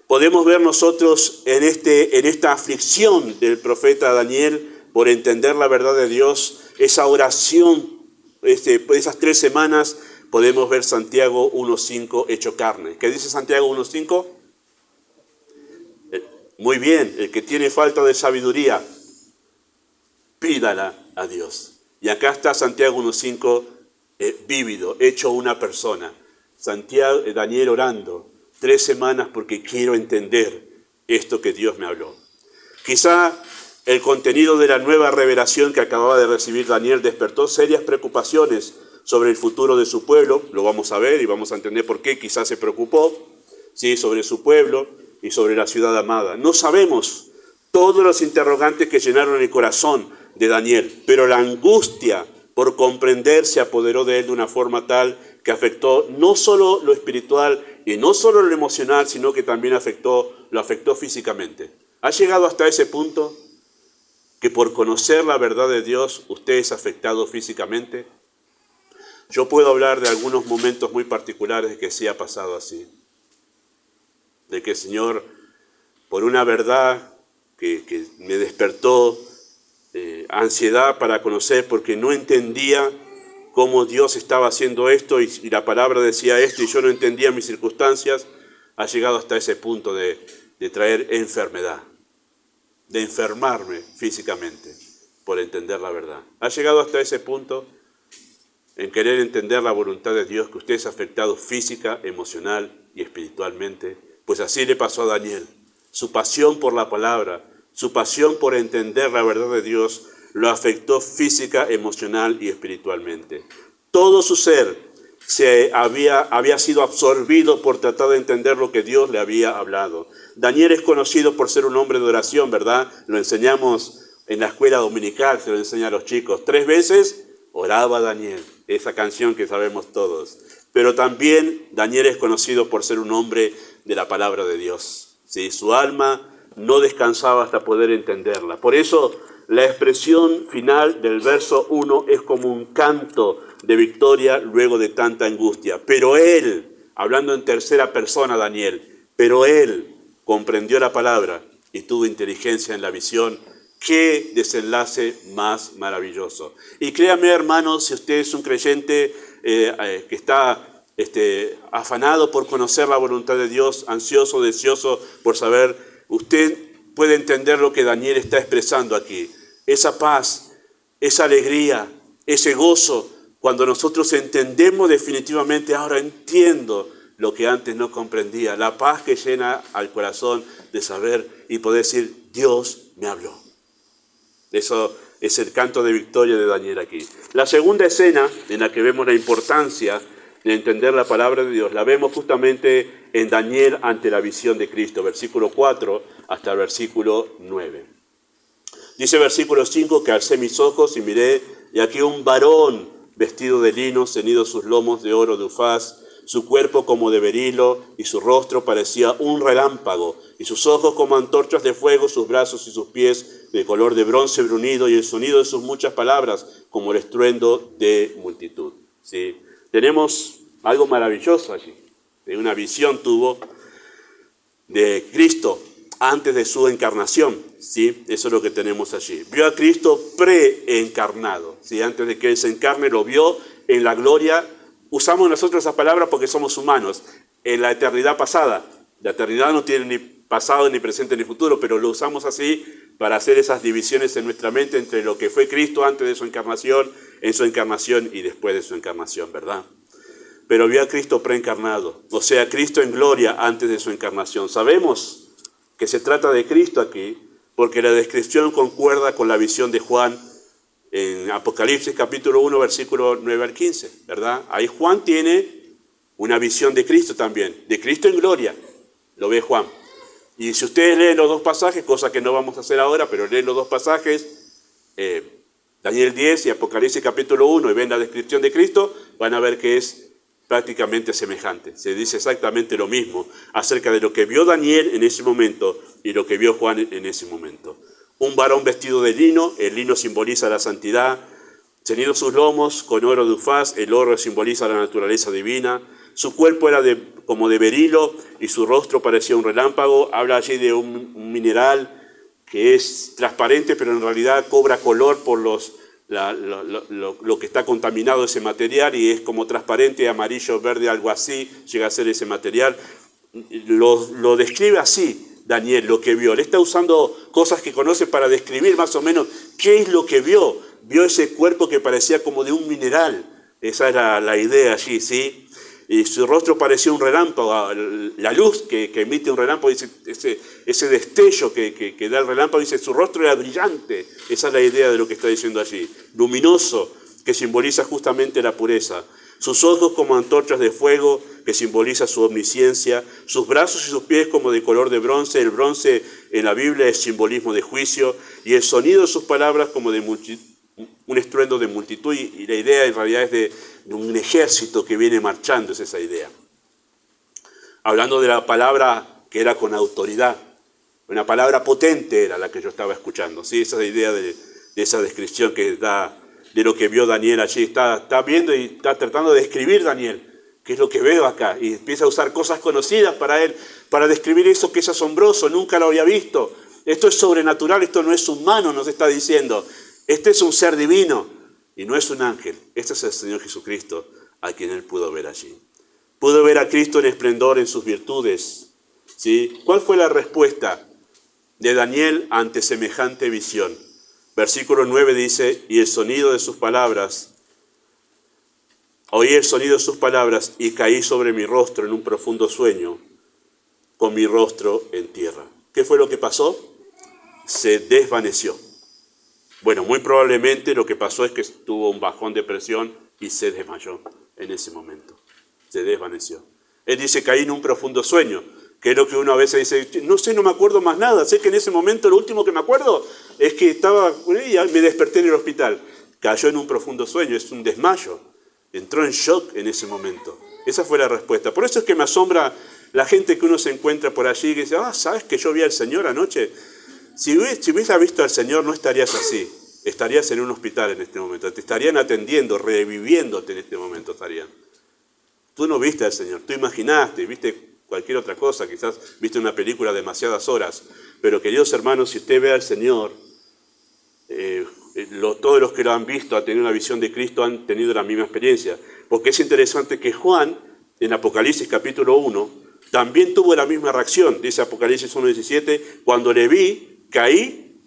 Podemos ver nosotros en esta aflicción del profeta Daniel por entender la verdad de Dios, esa oración, esas 3 semanas, podemos ver Santiago 1.5 hecho carne. ¿Qué dice Santiago 1.5? Muy bien, el que tiene falta de sabiduría, pídala a Dios. Y acá está Santiago 1.5 vívido, hecho una persona. Daniel orando 3 semanas porque quiero entender esto que Dios me habló. Quizá el contenido de la nueva revelación que acababa de recibir Daniel despertó serias preocupaciones sobre el futuro de su pueblo. Lo vamos a ver y vamos a entender por qué quizás se preocupó, ¿sí?, sobre su pueblo y sobre la ciudad amada. No sabemos todos los interrogantes que llenaron el corazón de Daniel, pero la angustia por comprender se apoderó de él de una forma tal que afectó no solo lo espiritual y no solo lo emocional, sino que también lo afectó físicamente. ¿Ha llegado hasta ese punto que por conocer la verdad de Dios usted es afectado físicamente? Yo puedo hablar de algunos momentos muy particulares de que sí ha pasado así. De que el Señor, por una verdad que me despertó ansiedad para conocer, porque no entendía cómo Dios estaba haciendo esto y la palabra decía esto y yo no entendía mis circunstancias, ha llegado hasta ese punto de traer enfermedad, de enfermarme físicamente por entender la verdad. Ha llegado hasta ese punto en querer entender la voluntad de Dios, que usted es afectado física, emocional y espiritualmente. Pues así le pasó a Daniel. Su pasión por la palabra, su pasión por entender la verdad de Dios, lo afectó física, emocional y espiritualmente. Todo su ser había sido absorbido por tratar de entender lo que Dios le había hablado. Daniel es conocido por ser un hombre de oración, ¿verdad? Lo enseñamos en la escuela dominical, se lo enseña a los chicos. 3 veces oraba Daniel, esa canción que sabemos todos. Pero también Daniel es conocido por ser un hombre de la palabra de Dios. ¿Sí? Su alma no descansaba hasta poder entenderla. Por eso la expresión final del verso 1 es como un canto de victoria luego de tanta angustia. Pero él, hablando en tercera persona Daniel, pero él comprendió la palabra y tuvo inteligencia en la visión. ¡Qué desenlace más maravilloso! Y créame, hermanos, si usted es un creyente que está afanado por conocer la voluntad de Dios, ansioso, deseoso por saber, usted puede entender lo que Daniel está expresando aquí. Esa paz, esa alegría, ese gozo, cuando nosotros entendemos definitivamente, ahora entiendo lo que antes no comprendía, la paz que llena al corazón de saber y poder decir, Dios me habló. Eso es el canto de victoria de Daniel aquí. La segunda escena en la que vemos la importancia de entender la palabra de Dios, la vemos justamente en Daniel ante la visión de Cristo, versículo 4 hasta el versículo 9. Dice versículo 5 que alcé mis ojos y miré, y aquí un varón vestido de lino, ceñidos sus lomos de oro de Ufaz, su cuerpo como de berilo, y su rostro parecía un relámpago, y sus ojos como antorchas de fuego, sus brazos y sus pies de color de bronce brunido, y el sonido de sus muchas palabras como el estruendo de multitud. ¿Sí? Tenemos algo maravilloso allí. Una visión tuvo de Cristo antes de su encarnación. ¿Sí? Eso es lo que tenemos allí. Vio a Cristo preencarnado. ¿Sí? Antes de que Él se encarne, lo vio en la gloria. Usamos nosotros esa palabra porque somos humanos. En la eternidad pasada. La eternidad no tiene ni pasado, ni presente, ni futuro, pero lo usamos así para hacer esas divisiones en nuestra mente entre lo que fue Cristo antes de su encarnación, en su encarnación y después de su encarnación, ¿verdad? Pero vio a Cristo preencarnado, o sea, Cristo en gloria antes de su encarnación. Sabemos que se trata de Cristo aquí, porque la descripción concuerda con la visión de Juan en Apocalipsis capítulo 1, versículo 9 al 15, ¿verdad? Ahí Juan tiene una visión de Cristo también, de Cristo en gloria, lo ve Juan. Y si ustedes leen los dos pasajes, cosa que no vamos a hacer ahora, pero leen los dos pasajes, Daniel 10 y Apocalipsis capítulo 1, y ven la descripción de Cristo, van a ver que es prácticamente semejante. Se dice exactamente lo mismo acerca de lo que vio Daniel en ese momento y lo que vio Juan en ese momento. Un varón vestido de lino, el lino simboliza la santidad, ceñido sus lomos con oro de Ufaz, el oro simboliza la naturaleza divina, su cuerpo era como de berilo y su rostro parecía un relámpago. Habla allí de un mineral que es transparente, pero en realidad cobra color por lo que está contaminado ese material, y es como transparente, amarillo, verde, algo así, llega a ser ese material. Lo describe así Daniel, lo que vio. Él está usando cosas que conoce para describir más o menos qué es lo que vio. Vio ese cuerpo que parecía como de un mineral. Esa era la idea allí, ¿sí? Y su rostro parecía un relámpago. La luz que emite un relámpago, dice, ese destello que da el relámpago, dice, su rostro era brillante. Esa es la idea de lo que está diciendo allí. Luminoso, que simboliza justamente la pureza. Sus ojos como antorchas de fuego, que simboliza su omnisciencia. Sus brazos y sus pies como de color de bronce. El bronce en la Biblia es simbolismo de juicio. Y el sonido de sus palabras como de un estruendo de multitud. Y la idea en realidad es de un ejército que viene marchando, es esa idea. Hablando de la palabra que era con autoridad. Una palabra potente era la que yo estaba escuchando. ¿Sí? Esa es la idea de esa descripción que da de lo que vio Daniel allí. Está viendo y está tratando de describir Daniel, qué es lo que veo acá. Y empieza a usar cosas conocidas para él, para describir eso que es asombroso, nunca lo había visto. Esto es sobrenatural, esto no es humano, nos está diciendo. Este es un ser divino y no es un ángel. Este es el Señor Jesucristo, a quien él pudo ver allí. Pudo ver a Cristo en esplendor, en sus virtudes. ¿Sí? ¿Cuál fue la respuesta de Daniel ante semejante visión? Versículo 9 dice, y el sonido de sus palabras, oí el sonido de sus palabras y caí sobre mi rostro en un profundo sueño, con mi rostro en tierra. ¿Qué fue lo que pasó? Se desvaneció. Bueno, muy probablemente lo que pasó es que tuvo un bajón de presión y se desmayó en ese momento. Se desvaneció. Él dice, caí en un profundo sueño, que es lo que uno a veces dice, no sé, no me acuerdo más nada. Sé que en ese momento lo último que me acuerdo es que estaba, y me desperté en el hospital. Cayó en un profundo sueño, es un desmayo. Entró en shock en ese momento. Esa fue la respuesta. Por eso es que me asombra la gente que uno se encuentra por allí y dice, ¿sabes que yo vi al Señor anoche? Si hubieras visto al Señor no estarías así. Estarías en un hospital en este momento. Te estarían atendiendo, reviviéndote en este momento estarían. Tú no viste al Señor, tú imaginaste, viste cualquier otra cosa, quizás viste una película demasiadas horas. Pero queridos hermanos, si usted ve al Señor, todos los que lo han visto, han tenido una visión de Cristo, han tenido la misma experiencia. Porque es interesante que Juan, en Apocalipsis capítulo 1, también tuvo la misma reacción. Dice Apocalipsis 1:17, cuando le vi, caí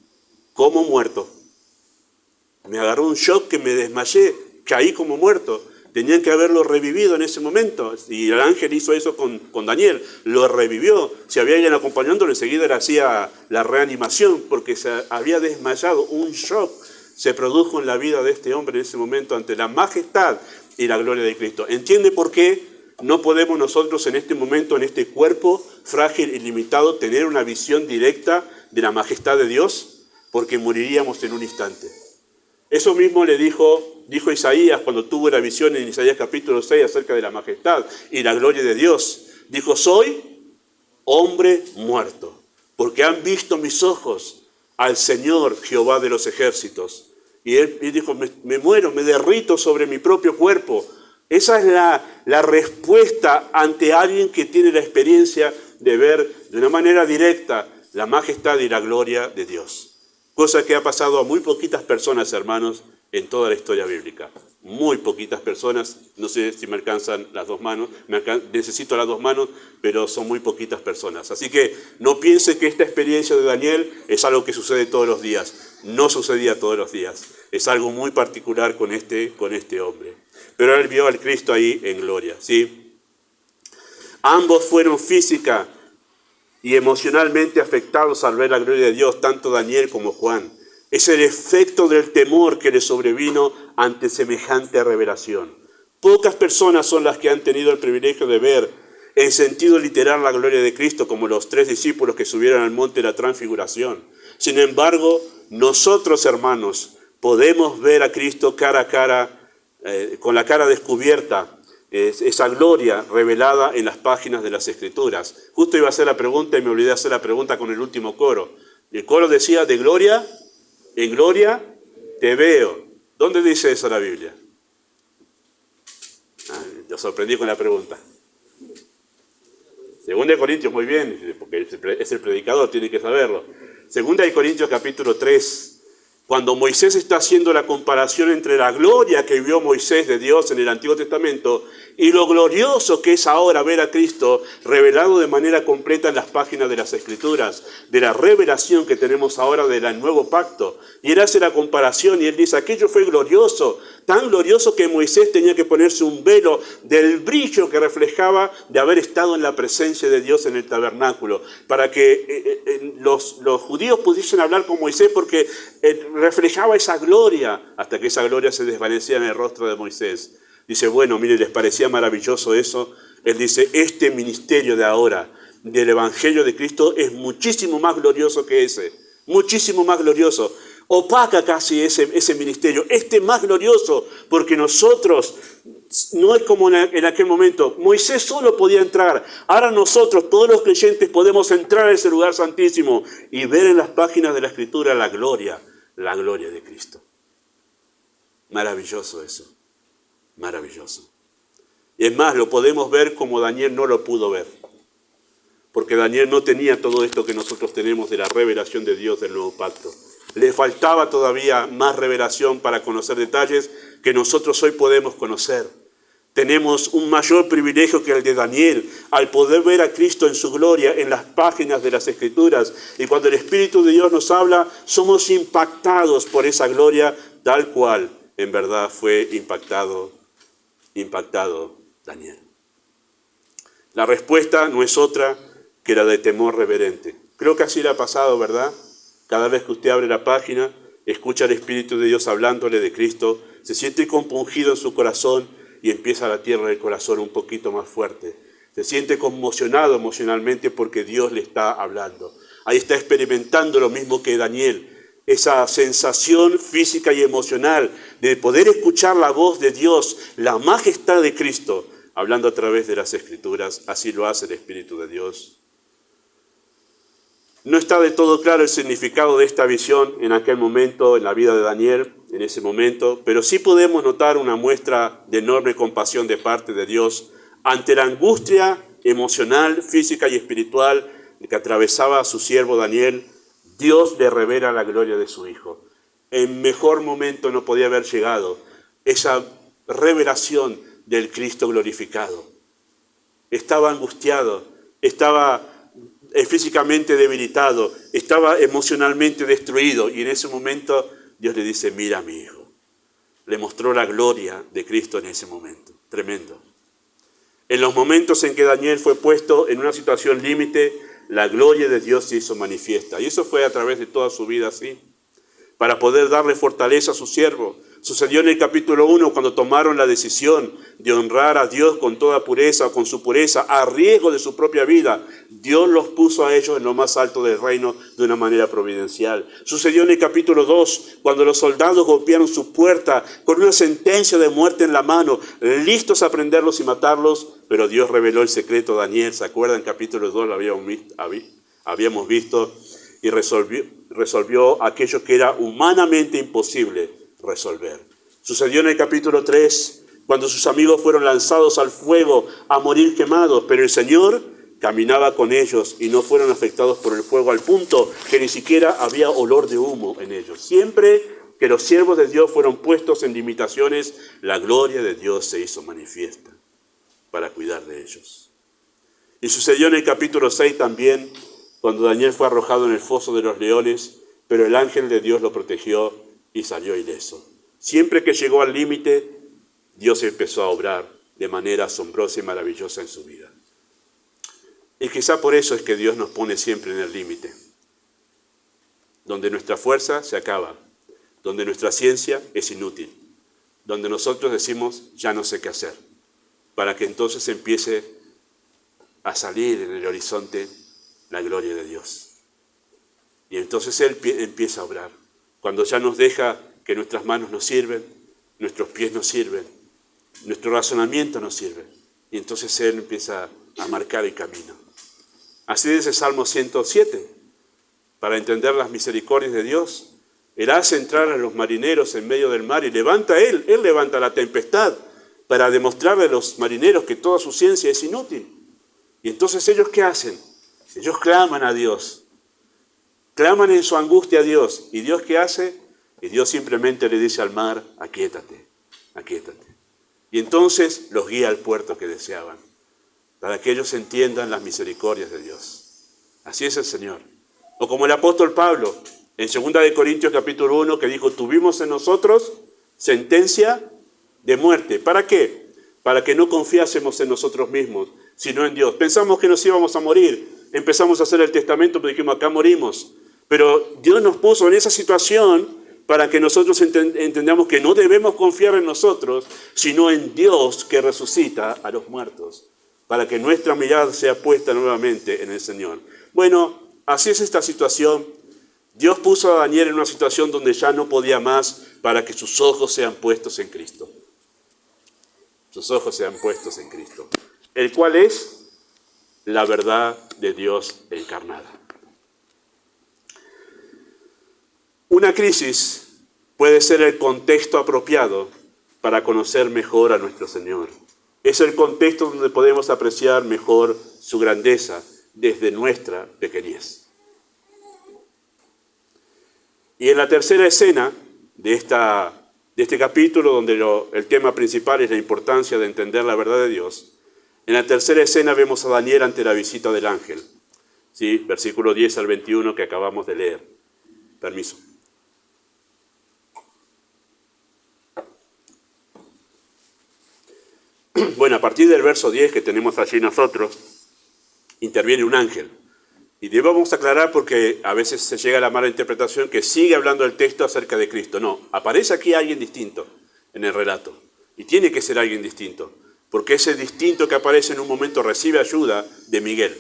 como muerto. Me agarró un shock que me desmayé, caí como muerto. Tenían que haberlo revivido en ese momento. Y el ángel hizo eso con Daniel, lo revivió. Si había alguien acompañándolo, enseguida le hacía la reanimación, porque se había desmayado. Un shock se produjo en la vida de este hombre en ese momento ante la majestad y la gloria de Cristo. ¿Entiende por qué no podemos nosotros en este momento, en este cuerpo frágil y limitado, tener una visión directa de la majestad de Dios? Porque moriríamos en un instante. Eso mismo le dijo Isaías cuando tuvo la visión en Isaías capítulo 6 acerca de la majestad y la gloria de Dios. Dijo, soy hombre muerto, porque han visto mis ojos al Señor Jehová de los ejércitos. Y él dijo, me muero, me derrito sobre mi propio cuerpo. Esa es la respuesta ante alguien que tiene la experiencia de ver de una manera directa la majestad y la gloria de Dios. Cosa que ha pasado a muy poquitas personas, hermanos, en toda la historia bíblica. Muy poquitas personas, no sé si me alcanzan las dos manos, necesito las dos manos, pero son muy poquitas personas. Así que no piense que esta experiencia de Daniel es algo que sucede todos los días. No sucedía todos los días. Es algo muy particular con este hombre. Pero él vio al Cristo ahí en gloria, ¿sí? Ambos fueron física y emocionalmente afectados al ver la gloria de Dios, tanto Daniel como Juan. Es el efecto del temor que le sobrevino ante semejante revelación. Pocas personas son las que han tenido el privilegio de ver en sentido literal la gloria de Cristo, como los 3 discípulos que subieron al monte de la transfiguración. Sin embargo, nosotros, hermanos, podemos ver a Cristo cara a cara, con la cara descubierta, esa gloria revelada en las páginas de las Escrituras. Justo iba a hacer la pregunta y me olvidé de hacer la pregunta con el último coro. El coro decía, de gloria en gloria te veo. ¿Dónde dice eso la Biblia? Yo sorprendí con la pregunta. 2 Corintios, muy bien, porque es el predicador, tiene que saberlo. 2 Corintios capítulo 3. Cuando Moisés está haciendo la comparación entre la gloria que vio Moisés de Dios en el Antiguo Testamento y lo glorioso que es ahora ver a Cristo revelado de manera completa en las páginas de las Escrituras, de la revelación que tenemos ahora del nuevo pacto. Y él hace la comparación y él dice, aquello fue glorioso, tan glorioso que Moisés tenía que ponerse un velo del brillo que reflejaba de haber estado en la presencia de Dios en el tabernáculo, para que los judíos pudiesen hablar con Moisés porque reflejaba esa gloria, hasta que esa gloria se desvanecía en el rostro de Moisés. Dice, bueno, mire, ¿les parecía maravilloso eso? Él dice, este ministerio de ahora, del Evangelio de Cristo, es muchísimo más glorioso que ese, muchísimo más glorioso. Opaca casi ese ministerio, más glorioso, porque nosotros, no es como en aquel momento, Moisés solo podía entrar, ahora nosotros, todos los creyentes, podemos entrar a ese lugar santísimo y ver en las páginas de la Escritura la gloria de Cristo. Maravilloso eso, maravilloso. Y es más, lo podemos ver como Daniel no lo pudo ver, porque Daniel no tenía todo esto que nosotros tenemos de la revelación de Dios del nuevo pacto. Le faltaba todavía más revelación para conocer detalles que nosotros hoy podemos conocer. Tenemos un mayor privilegio que el de Daniel, al poder ver a Cristo en su gloria en las páginas de las Escrituras. Y cuando el Espíritu de Dios nos habla, somos impactados por esa gloria tal cual en verdad fue impactado Daniel. La respuesta no es otra que la de temor reverente. Creo que así le ha pasado, ¿verdad? Cada vez que usted abre la página, escucha al Espíritu de Dios hablándole de Cristo, se siente compungido en su corazón y empieza a latir el corazón un poquito más fuerte. Se siente conmocionado emocionalmente porque Dios le está hablando. Ahí está experimentando lo mismo que Daniel, esa sensación física y emocional de poder escuchar la voz de Dios, la majestad de Cristo, hablando a través de las Escrituras. Así lo hace el Espíritu de Dios. No está de todo claro el significado de esta visión en aquel momento, en la vida de Daniel, en ese momento, pero sí podemos notar una muestra de enorme compasión de parte de Dios ante la angustia emocional, física y espiritual que atravesaba a su siervo Daniel. Dios le revela la gloria de su Hijo. En mejor momento no podía haber llegado esa revelación del Cristo glorificado. Estaba angustiado, estaba físicamente debilitado, estaba emocionalmente destruido, y en ese momento Dios le dice, mira a mi hijo. Le mostró la gloria de Cristo en ese momento. Tremendo. En los momentos en que Daniel fue puesto en una situación límite, la gloria de Dios se hizo manifiesta. Y eso fue a través de toda su vida así, para poder darle fortaleza a su siervo. Sucedió en el capítulo 1 cuando tomaron la decisión de honrar a Dios con toda pureza o con su pureza, a riesgo de su propia vida. Dios los puso a ellos en lo más alto del reino de una manera providencial. Sucedió en el capítulo 2 cuando los soldados golpearon su puerta con una sentencia de muerte en la mano, listos a prenderlos y matarlos, pero Dios reveló el secreto a Daniel. ¿Se acuerdan? En capítulo 2 lo habíamos visto, y resolvió aquello que era humanamente imposible resolver. Sucedió en el capítulo 3, cuando sus amigos fueron lanzados al fuego a morir quemados, pero el Señor caminaba con ellos y no fueron afectados por el fuego, al punto que ni siquiera había olor de humo en ellos. Siempre que los siervos de Dios fueron puestos en limitaciones, la gloria de Dios se hizo manifiesta para cuidar de ellos. Y sucedió en el capítulo 6 también, cuando Daniel fue arrojado en el foso de los leones, pero el ángel de Dios lo protegió y salió ileso. Siempre que llegó al límite, Dios empezó a obrar de manera asombrosa y maravillosa en su vida. Y quizá por eso es que Dios nos pone siempre en el límite, donde nuestra fuerza se acaba, donde nuestra ciencia es inútil, donde nosotros decimos, ya no sé qué hacer, para que entonces empiece a salir en el horizonte la gloria de Dios. Y entonces Él empieza a obrar. Cuando ya nos deja que nuestras manos nos sirven, nuestros pies nos sirven, nuestro razonamiento nos sirve. Y entonces Él empieza a marcar el camino. Así dice Salmo 107. Para entender las misericordias de Dios, Él hace entrar a los marineros en medio del mar y Él levanta la tempestad para demostrarle a los marineros que toda su ciencia es inútil. Y entonces ellos, ¿qué hacen? Ellos claman a Dios, claman en su angustia a Dios. ¿Y Dios qué hace? Y Dios simplemente le dice al mar, aquíétate, aquíétate. Y entonces los guía al puerto que deseaban, para que ellos entiendan las misericordias de Dios. Así es el Señor. O como el apóstol Pablo, en 2 Corintios capítulo 1, que dijo, tuvimos en nosotros sentencia de muerte. ¿Para qué? Para que no confiásemos en nosotros mismos, sino en Dios. Pensamos que nos íbamos a morir. Empezamos a hacer el testamento, pero dijimos, acá morimos. Pero Dios nos puso en esa situación para que nosotros entendamos que no debemos confiar en nosotros, sino en Dios que resucita a los muertos, para que nuestra mirada sea puesta nuevamente en el Señor. Bueno, así es esta situación. Dios puso a Daniel en una situación donde ya no podía más, para que sus ojos sean puestos en Cristo. Sus ojos sean puestos en Cristo, el cual es la verdad de Dios encarnada. Una crisis puede ser el contexto apropiado para conocer mejor a nuestro Señor. Es el contexto donde podemos apreciar mejor su grandeza desde nuestra pequeñez. Y en la tercera escena de este capítulo, donde el tema principal es la importancia de entender la verdad de Dios, en la tercera escena vemos a Daniel ante la visita del ángel. ¿Sí? Versículo 10 al 21 que acabamos de leer. Permiso. Bueno, a partir del verso 10 que tenemos allí nosotros, interviene un ángel. Y debemos aclarar porque a veces se llega a la mala interpretación que sigue hablando el texto acerca de Cristo. No, aparece aquí alguien distinto en el relato. Y tiene que ser alguien distinto. Porque ese distinto que aparece en un momento recibe ayuda de Miguel,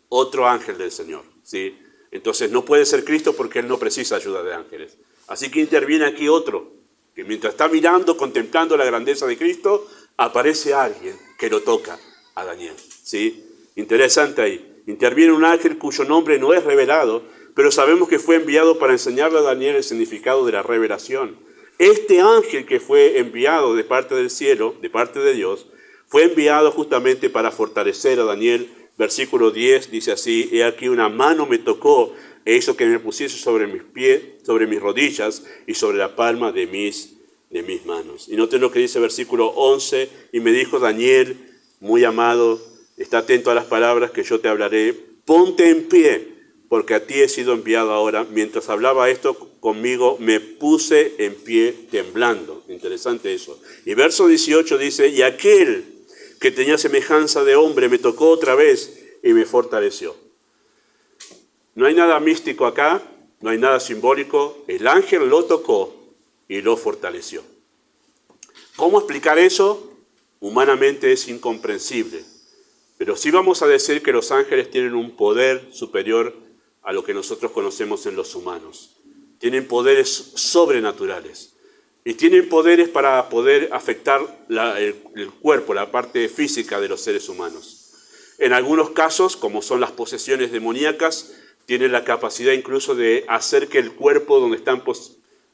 otro ángel del Señor. ¿Sí? Entonces no puede ser Cristo porque Él no precisa ayuda de ángeles. Así que interviene aquí otro, que mientras está mirando, contemplando la grandeza de Cristo, aparece alguien que lo toca a Daniel. ¿Sí? Interesante ahí. Interviene un ángel cuyo nombre no es revelado, pero sabemos que fue enviado para enseñarle a Daniel el significado de la revelación. Este ángel que fue enviado de parte del cielo, de parte de Dios, fue enviado justamente para fortalecer a Daniel. Versículo 10 dice así, he aquí una mano me tocó e hizo que me pusiese sobre mis pies, sobre mis rodillas y sobre la palma de mis manos. Y noten lo que dice versículo 11, y me dijo Daniel, muy amado, está atento a las palabras que yo te hablaré, ponte en pie, porque a ti he sido enviado ahora. Mientras hablaba esto conmigo, me puse en pie temblando. Interesante eso. Y verso 18 dice, y aquel que tenía semejanza de hombre me tocó otra vez y me fortaleció. No hay nada místico acá, no hay nada simbólico. El ángel lo tocó y lo fortaleció. ¿Cómo explicar eso? Humanamente es incomprensible. Pero sí vamos a decir que los ángeles tienen un poder superior a lo que nosotros conocemos en los humanos. Tienen poderes sobrenaturales. Y tienen poderes para poder afectar el cuerpo, la parte física de los seres humanos. En algunos casos, como son las posesiones demoníacas, tienen la capacidad incluso de hacer que el cuerpo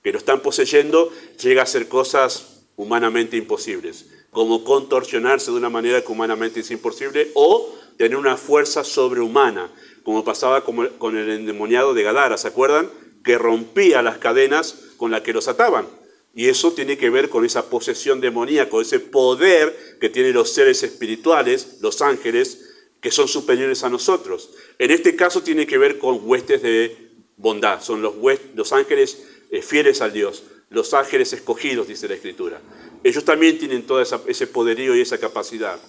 que lo están poseyendo llegue a hacer cosas humanamente imposibles, como contorsionarse de una manera que humanamente es imposible, o tener una fuerza sobrehumana, como pasaba con el endemoniado de Gadara, ¿se acuerdan? Que rompía las cadenas con las que los ataban. Y eso tiene que ver con esa posesión demoníaca, con ese poder que tienen los seres espirituales, los ángeles, que son superiores a nosotros. En este caso tiene que ver con huestes de bondad, son los ángeles fieles al Dios, los ángeles escogidos, dice la Escritura. Ellos también tienen todo ese poderío y esa capacidad.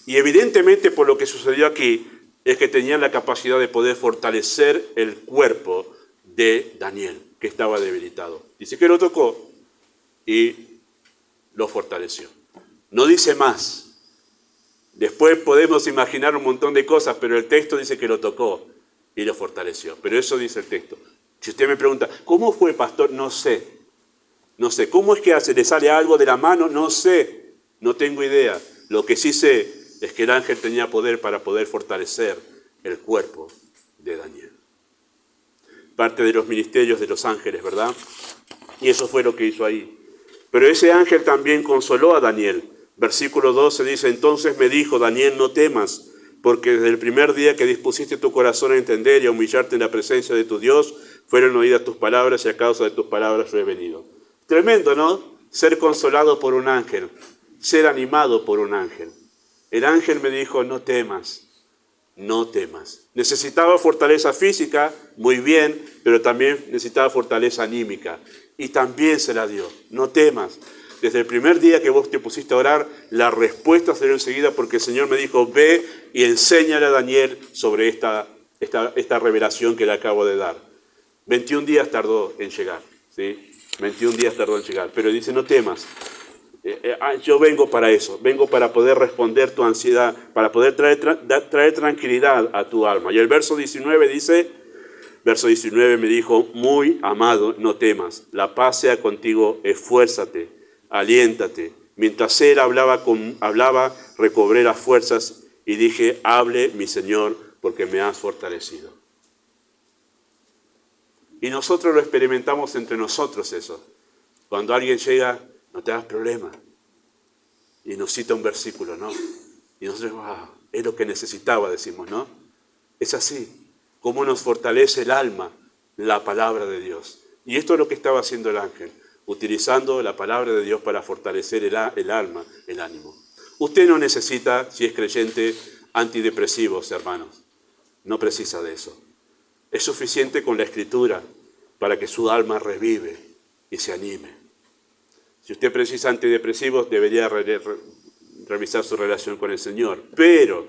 Y evidentemente por lo que sucedió aquí, es que tenía la capacidad de poder fortalecer el cuerpo de Daniel, que estaba debilitado. Dice que lo tocó y lo fortaleció. No dice más. Después podemos imaginar un montón de cosas, pero el texto dice que lo tocó y lo fortaleció. Pero eso dice el texto. Si usted me pregunta, ¿cómo fue, pastor? No sé. No sé. ¿Cómo es que hace? ¿Le sale algo de la mano? No sé. No tengo idea. Lo que sí sé es que el ángel tenía poder para poder fortalecer el cuerpo de Daniel. Parte de los ministerios de los ángeles, ¿verdad? Y eso fue lo que hizo ahí. Pero ese ángel también consoló a Daniel. Versículo 12 dice, entonces me dijo, Daniel, no temas, porque desde el primer día que dispusiste tu corazón a entender y a humillarte en la presencia de tu Dios, fueron oídas tus palabras y a causa de tus palabras yo he venido. Tremendo, ¿no? Ser consolado por un ángel, ser animado por un ángel. El ángel me dijo, no temas, no temas. Necesitaba fortaleza física, muy bien, pero también necesitaba fortaleza anímica. Y también se la dio, no temas. Desde el primer día que vos te pusiste a orar, la respuesta será enseguida porque el Señor me dijo, ve y enséñale a Daniel sobre esta revelación que le acabo de dar. 21 días tardó en llegar, ¿sí? 21 días tardó en llegar, pero dice, no temas. Yo vengo para eso, vengo para poder responder tu ansiedad, para poder traer tranquilidad a tu alma. Y el verso 19 dice, verso 19 me dijo, muy amado, no temas, la paz sea contigo, esfuérzate, aliéntate. Mientras él hablaba, recobré las fuerzas y dije, hable mi Señor, porque me has fortalecido. Y nosotros lo experimentamos entre nosotros eso. Cuando alguien llega, no te hagas problema. Y nos cita un versículo, ¿no? Y nosotros, wow, es lo que necesitaba, decimos, ¿no? Es así. Cómo nos fortalece el alma la palabra de Dios. Y esto es lo que estaba haciendo el ángel, utilizando la palabra de Dios para fortalecer el alma, el ánimo. Usted no necesita, si es creyente, antidepresivos, hermanos. No precisa de eso. Es suficiente con la Escritura para que su alma revive y se anime. Si usted precisa antidepresivos, debería revisar su relación con el Señor. Pero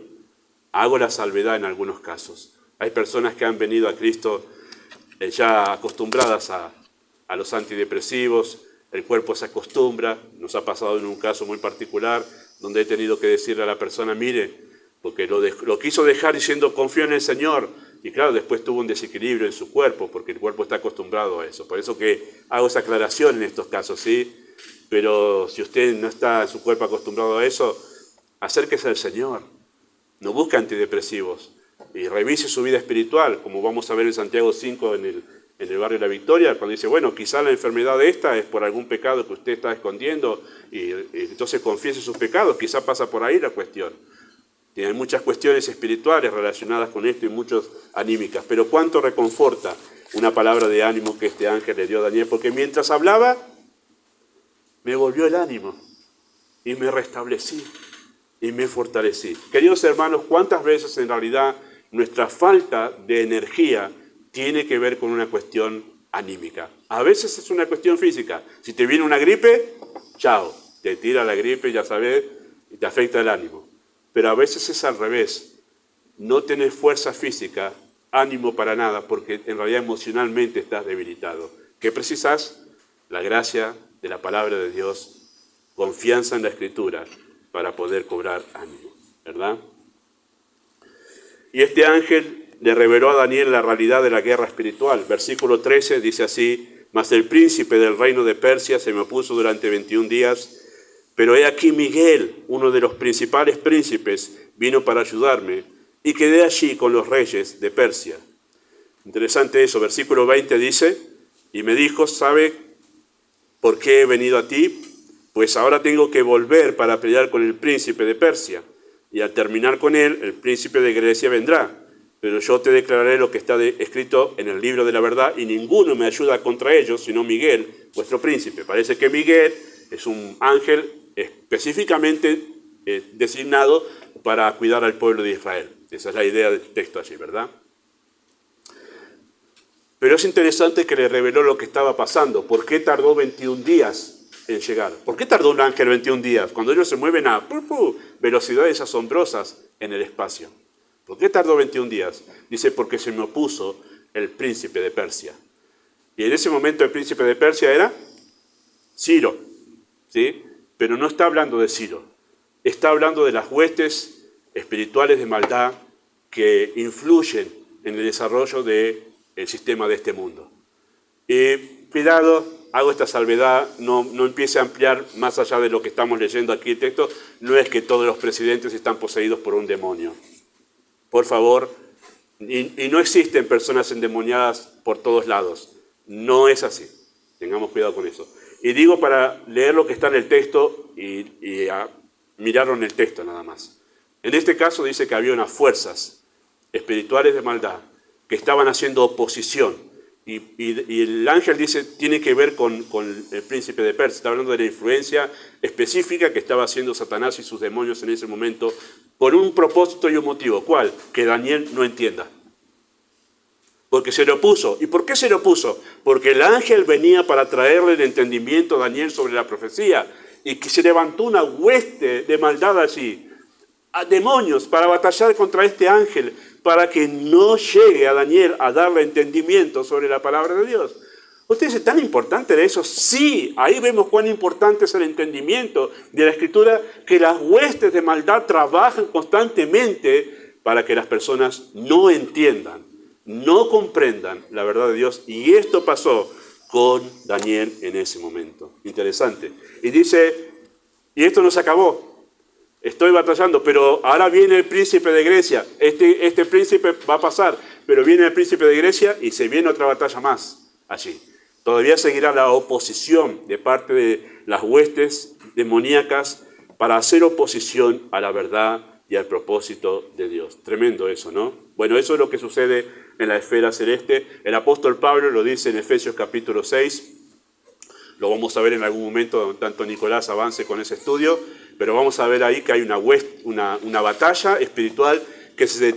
hago la salvedad en algunos casos. Hay personas que han venido a Cristo ya acostumbradas a los antidepresivos, el cuerpo se acostumbra. Nos ha pasado en un caso muy particular donde he tenido que decirle a la persona, mire, porque lo quiso dejar diciendo confío en el Señor. Y claro, después tuvo un desequilibrio en su cuerpo, porque el cuerpo está acostumbrado a eso. Por eso que hago esa aclaración en estos casos, ¿sí? Pero si usted no está en su cuerpo acostumbrado a eso, acérquese al Señor. No busque antidepresivos. Y revise su vida espiritual, como vamos a ver en Santiago 5 en el barrio de la Victoria, cuando dice, bueno, quizá la enfermedad esta es por algún pecado que usted está escondiendo, y entonces confiese sus pecados, quizá pasa por ahí la cuestión. Tiene muchas cuestiones espirituales relacionadas con esto y muchas anímicas, pero cuánto reconforta una palabra de ánimo que este ángel le dio a Daniel, porque mientras hablaba, me volvió el ánimo y me restablecí y me fortalecí. Queridos hermanos, ¿cuántas veces en realidad nuestra falta de energía tiene que ver con una cuestión anímica? A veces es una cuestión física. Si te viene una gripe, chao, te tira la gripe, ya sabes, y te afecta el ánimo. Pero a veces es al revés. No tenés fuerza física, ánimo para nada, porque en realidad emocionalmente estás debilitado. ¿Qué precisas? La gracia de la palabra de Dios, confianza en la Escritura para poder cobrar ánimo, ¿verdad? Y este ángel le reveló a Daniel la realidad de la guerra espiritual. Versículo 13 dice así, mas el príncipe del reino de Persia se me opuso durante 21 días, pero he aquí Miguel, uno de los principales príncipes, vino para ayudarme y quedé allí con los reyes de Persia. Interesante eso, versículo 20 dice, y me dijo, ¿sabe por qué he venido a ti? Pues ahora tengo que volver para pelear con el príncipe de Persia, y al terminar con él, el príncipe de Grecia vendrá. Pero yo te declararé lo que está escrito en el libro de la verdad, y ninguno me ayuda contra ellos, sino Miguel, vuestro príncipe. Parece que Miguel es un ángel específicamente designado para cuidar al pueblo de Israel. Esa es la idea del texto allí, ¿verdad? Pero es interesante que le reveló lo que estaba pasando. ¿Por qué tardó 21 días en llegar? ¿Por qué tardó un ángel 21 días? Cuando ellos se mueven a velocidades asombrosas en el espacio. ¿Por qué tardó 21 días? Dice, porque se me opuso el príncipe de Persia. Y en ese momento el príncipe de Persia era Ciro, ¿sí? Pero no está hablando de Ciro, está hablando de las huestes espirituales de maldad que influyen en el desarrollo del sistema de este mundo. Y cuidado, hago esta salvedad, no empiece a ampliar más allá de lo que estamos leyendo aquí el texto, no es que todos los presidentes están poseídos por un demonio. Por favor, y no existen personas endemoniadas por todos lados, no es así, tengamos cuidado con eso. Y digo para leer lo que está en el texto y mirarlo en el texto nada más. En este caso dice que había unas fuerzas espirituales de maldad que estaban haciendo oposición. Y el ángel dice, tiene que ver con el príncipe de Persia, está hablando de la influencia específica que estaba haciendo Satanás y sus demonios en ese momento, por un propósito y un motivo. ¿Cuál? Que Daniel no entienda. Porque se le opuso. ¿Y por qué se le opuso? Porque el ángel venía para traerle el entendimiento a Daniel sobre la profecía, y que se levantó una hueste de maldad allí, a demonios, para batallar contra este ángel, para que no llegue a Daniel a darle entendimiento sobre la palabra de Dios. ¿Ustedes dicen, ¿tan importante era eso? Sí, ahí vemos cuán importante es el entendimiento de la Escritura, que las huestes de maldad trabajan constantemente para que las personas no entiendan, no comprendan la verdad de Dios. Y esto pasó con Daniel en ese momento. Interesante. Y dice, y esto no se acabó. Estoy batallando, pero ahora viene el príncipe de Grecia. Este príncipe va a pasar, pero viene el príncipe de Grecia y se viene otra batalla más allí. Todavía seguirá la oposición de parte de las huestes demoníacas para hacer oposición a la verdad y al propósito de Dios. Tremendo eso, ¿no? Bueno, eso es lo que sucede en la esfera celeste. El apóstol Pablo lo dice en Efesios capítulo 6. Lo vamos a ver en algún momento, tanto Nicolás avance con ese estudio, pero vamos a ver ahí que hay una batalla espiritual que se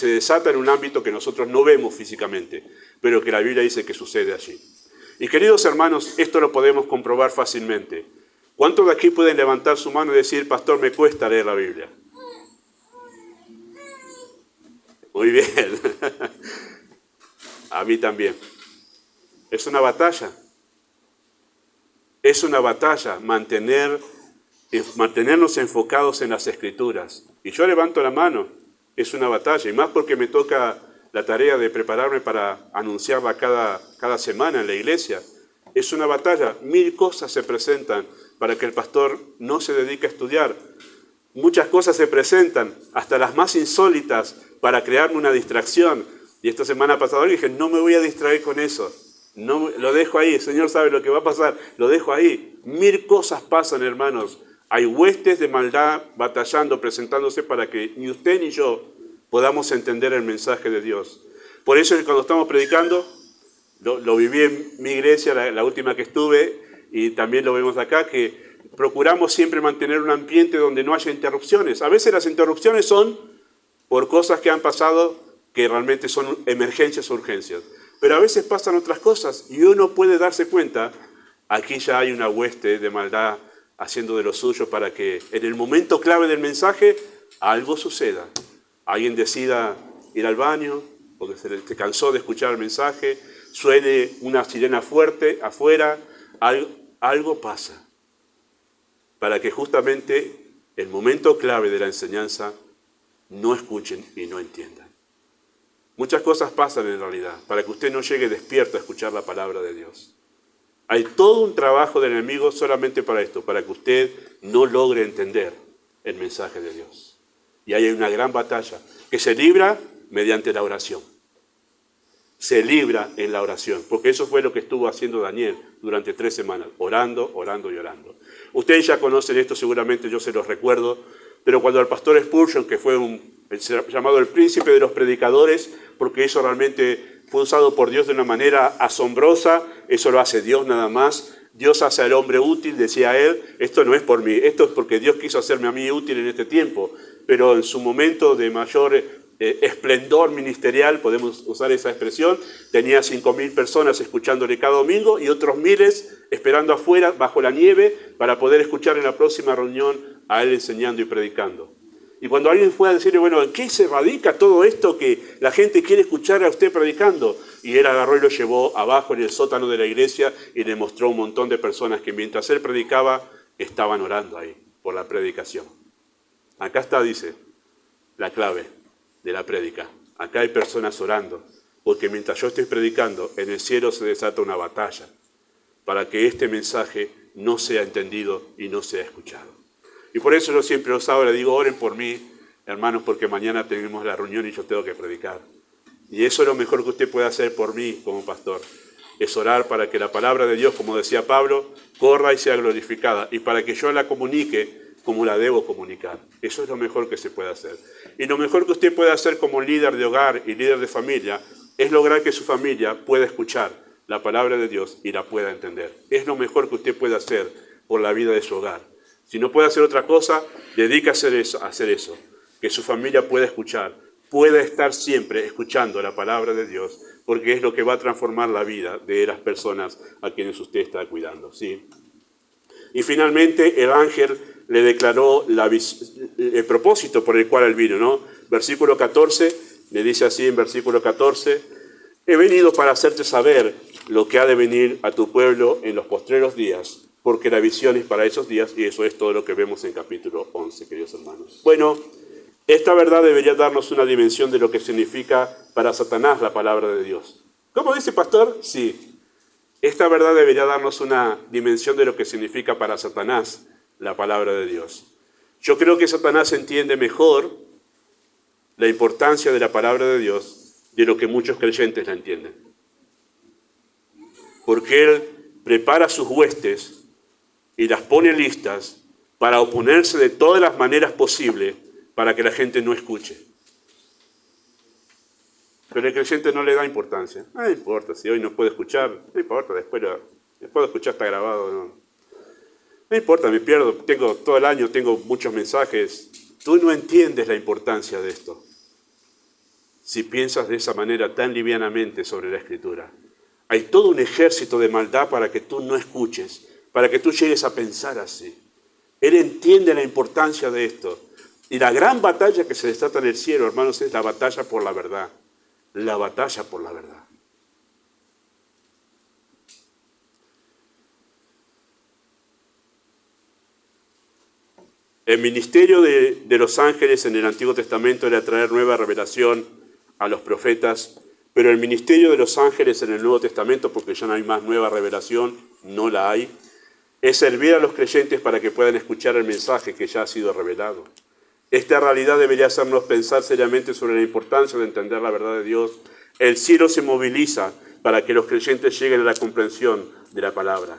desata en un ámbito que nosotros no vemos físicamente, pero que la Biblia dice que sucede allí. Y queridos hermanos, esto lo podemos comprobar fácilmente. ¿Cuántos de aquí pueden levantar su mano y decir, pastor, me cuesta leer la Biblia? Muy bien. A mí también. Es una batalla. Es una batalla mantenernos enfocados en las Escrituras. Y yo levanto la mano, es una batalla, y más porque me toca la tarea de prepararme para anunciarla cada semana en la iglesia. Es una batalla, 1000 cosas se presentan para que el pastor no se dedique a estudiar. Muchas cosas se presentan, hasta las más insólitas, para crearme una distracción. Y esta semana pasada dije, no me voy a distraer con eso. No, lo dejo ahí, el Señor sabe lo que va a pasar, lo dejo ahí. 1000 cosas pasan, hermanos. Hay huestes de maldad batallando, presentándose para que ni usted ni yo podamos entender el mensaje de Dios. Por eso cuando estamos predicando, lo viví en mi iglesia, la última que estuve, y también lo vemos acá, que procuramos siempre mantener un ambiente donde no haya interrupciones. A veces las interrupciones son por cosas que han pasado que realmente son emergencias o urgencias. Pero a veces pasan otras cosas y uno puede darse cuenta, aquí ya hay una hueste de maldad haciendo de lo suyo para que en el momento clave del mensaje algo suceda. Alguien decida ir al baño porque se cansó de escuchar el mensaje, suene una sirena fuerte afuera, algo pasa para que justamente el momento clave de la enseñanza no escuchen y no entiendan. Muchas cosas pasan en realidad para que usted no llegue despierto a escuchar la palabra de Dios. Hay todo un trabajo del enemigo solamente para esto, para que usted no logre entender el mensaje de Dios. Y hay una gran batalla que se libra mediante la oración. Se libra en la oración, porque eso fue lo que estuvo haciendo Daniel durante 3 semanas, orando, orando y orando. Ustedes ya conocen esto, seguramente yo se los recuerdo, pero cuando el pastor Spurgeon, que fue llamado el príncipe de los predicadores, porque eso realmente fue usado por Dios de una manera asombrosa, eso lo hace Dios nada más. Dios hace al hombre útil, decía él, esto no es por mí, esto es porque Dios quiso hacerme a mí útil en este tiempo, pero en su momento de mayor esplendor ministerial, podemos usar esa expresión, tenía 5.000 personas escuchándole cada domingo y otros miles esperando afuera bajo la nieve para poder escuchar en la próxima reunión a él enseñando y predicando. Y cuando alguien fue a decirle, bueno, ¿en qué se radica todo esto que la gente quiere escuchar a usted predicando? Y él agarró y lo llevó abajo en el sótano de la iglesia y le mostró a un montón de personas que mientras él predicaba, estaban orando ahí por la predicación. Acá está, dice, la clave de la prédica. Acá hay personas orando, porque mientras yo estoy predicando, en el cielo se desata una batalla para que este mensaje no sea entendido y no sea escuchado. Y por eso yo siempre los hago, le digo, oren por mí, hermanos, porque mañana tenemos la reunión y yo tengo que predicar. Y eso es lo mejor que usted puede hacer por mí como pastor, es orar para que la palabra de Dios, como decía Pablo, corra y sea glorificada, y para que yo la comunique como la debo comunicar. Eso es lo mejor que se puede hacer. Y lo mejor que usted puede hacer como líder de hogar y líder de familia es lograr que su familia pueda escuchar la palabra de Dios y la pueda entender. Es lo mejor que usted puede hacer por la vida de su hogar. Si no puede hacer otra cosa, dedícase a hacer eso. Que su familia pueda escuchar, pueda estar siempre escuchando la palabra de Dios, porque es lo que va a transformar la vida de las personas a quienes usted está cuidando, ¿sí? Y finalmente el ángel le declaró el propósito por el cual él vino, ¿no? Versículo 14, le dice así en versículo 14, he venido para hacerte saber lo que ha de venir a tu pueblo en los postreros días, porque la visión es para esos días, y eso es todo lo que vemos en capítulo 11, queridos hermanos. Bueno, esta verdad debería darnos una dimensión de lo que significa para Satanás la palabra de Dios. ¿Cómo dice, pastor? Sí. Esta verdad debería darnos una dimensión de lo que significa para Satanás la palabra de Dios. Yo creo que Satanás entiende mejor la importancia de la palabra de Dios de lo que muchos creyentes la entienden. Porque él prepara sus huestes y las pone listas para oponerse de todas las maneras posibles para que la gente no escuche. Pero el creyente no le da importancia. No importa, si hoy no puedo escuchar, no importa, después puedo escuchar, está grabado. No importa, me pierdo, todo el año tengo muchos mensajes. Tú no entiendes la importancia de esto si piensas de esa manera tan livianamente sobre la Escritura. Hay todo un ejército de maldad para que tú no escuches, para que tú llegues a pensar así. Él entiende la importancia de esto. Y la gran batalla que se desata en el cielo, hermanos, es la batalla por la verdad. La batalla por la verdad. El ministerio de los ángeles en el Antiguo Testamento era traer nueva revelación a los profetas, pero el ministerio de los ángeles en el Nuevo Testamento, porque ya no hay más nueva revelación, no la hay, es servir a los creyentes para que puedan escuchar el mensaje que ya ha sido revelado. Esta realidad debería hacernos pensar seriamente sobre la importancia de entender la verdad de Dios. El cielo se moviliza para que los creyentes lleguen a la comprensión de la palabra.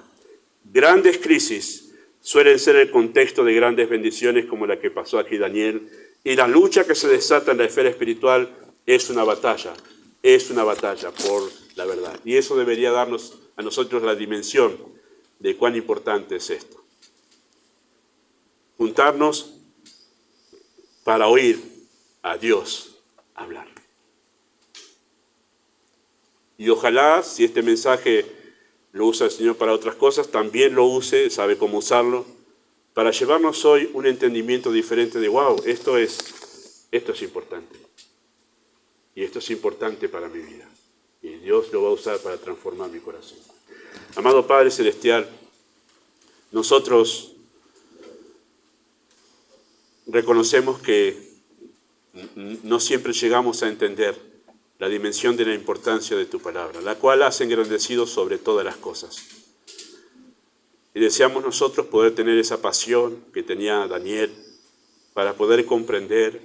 Grandes crisis suelen ser el contexto de grandes bendiciones como la que pasó aquí Daniel, y la lucha que se desata en la esfera espiritual es una batalla por la verdad. Y eso debería darnos a nosotros la dimensión de cuán importante es esto. Juntarnos para oír a Dios hablar. Y ojalá, si este mensaje lo usa el Señor para otras cosas, también lo use, sabe cómo usarlo, para llevarnos hoy un entendimiento diferente de, wow, esto es importante. Y esto es importante para mi vida. Y Dios lo va a usar para transformar mi corazón. Amado Padre Celestial, nosotros reconocemos que no siempre llegamos a entender la dimensión de la importancia de tu palabra, la cual has engrandecido sobre todas las cosas. Y deseamos nosotros poder tener esa pasión que tenía Daniel para poder comprender.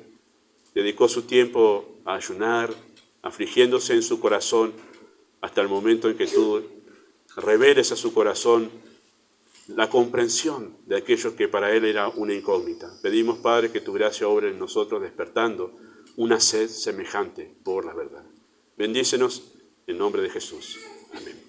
Dedicó su tiempo a ayunar, afligiéndose en su corazón, hasta el momento en que tú reveles a su corazón la comprensión de aquello que para él era una incógnita. Pedimos, Padre, que tu gracia obre en nosotros, despertando una sed semejante por la verdad. Bendícenos en nombre de Jesús. Amén.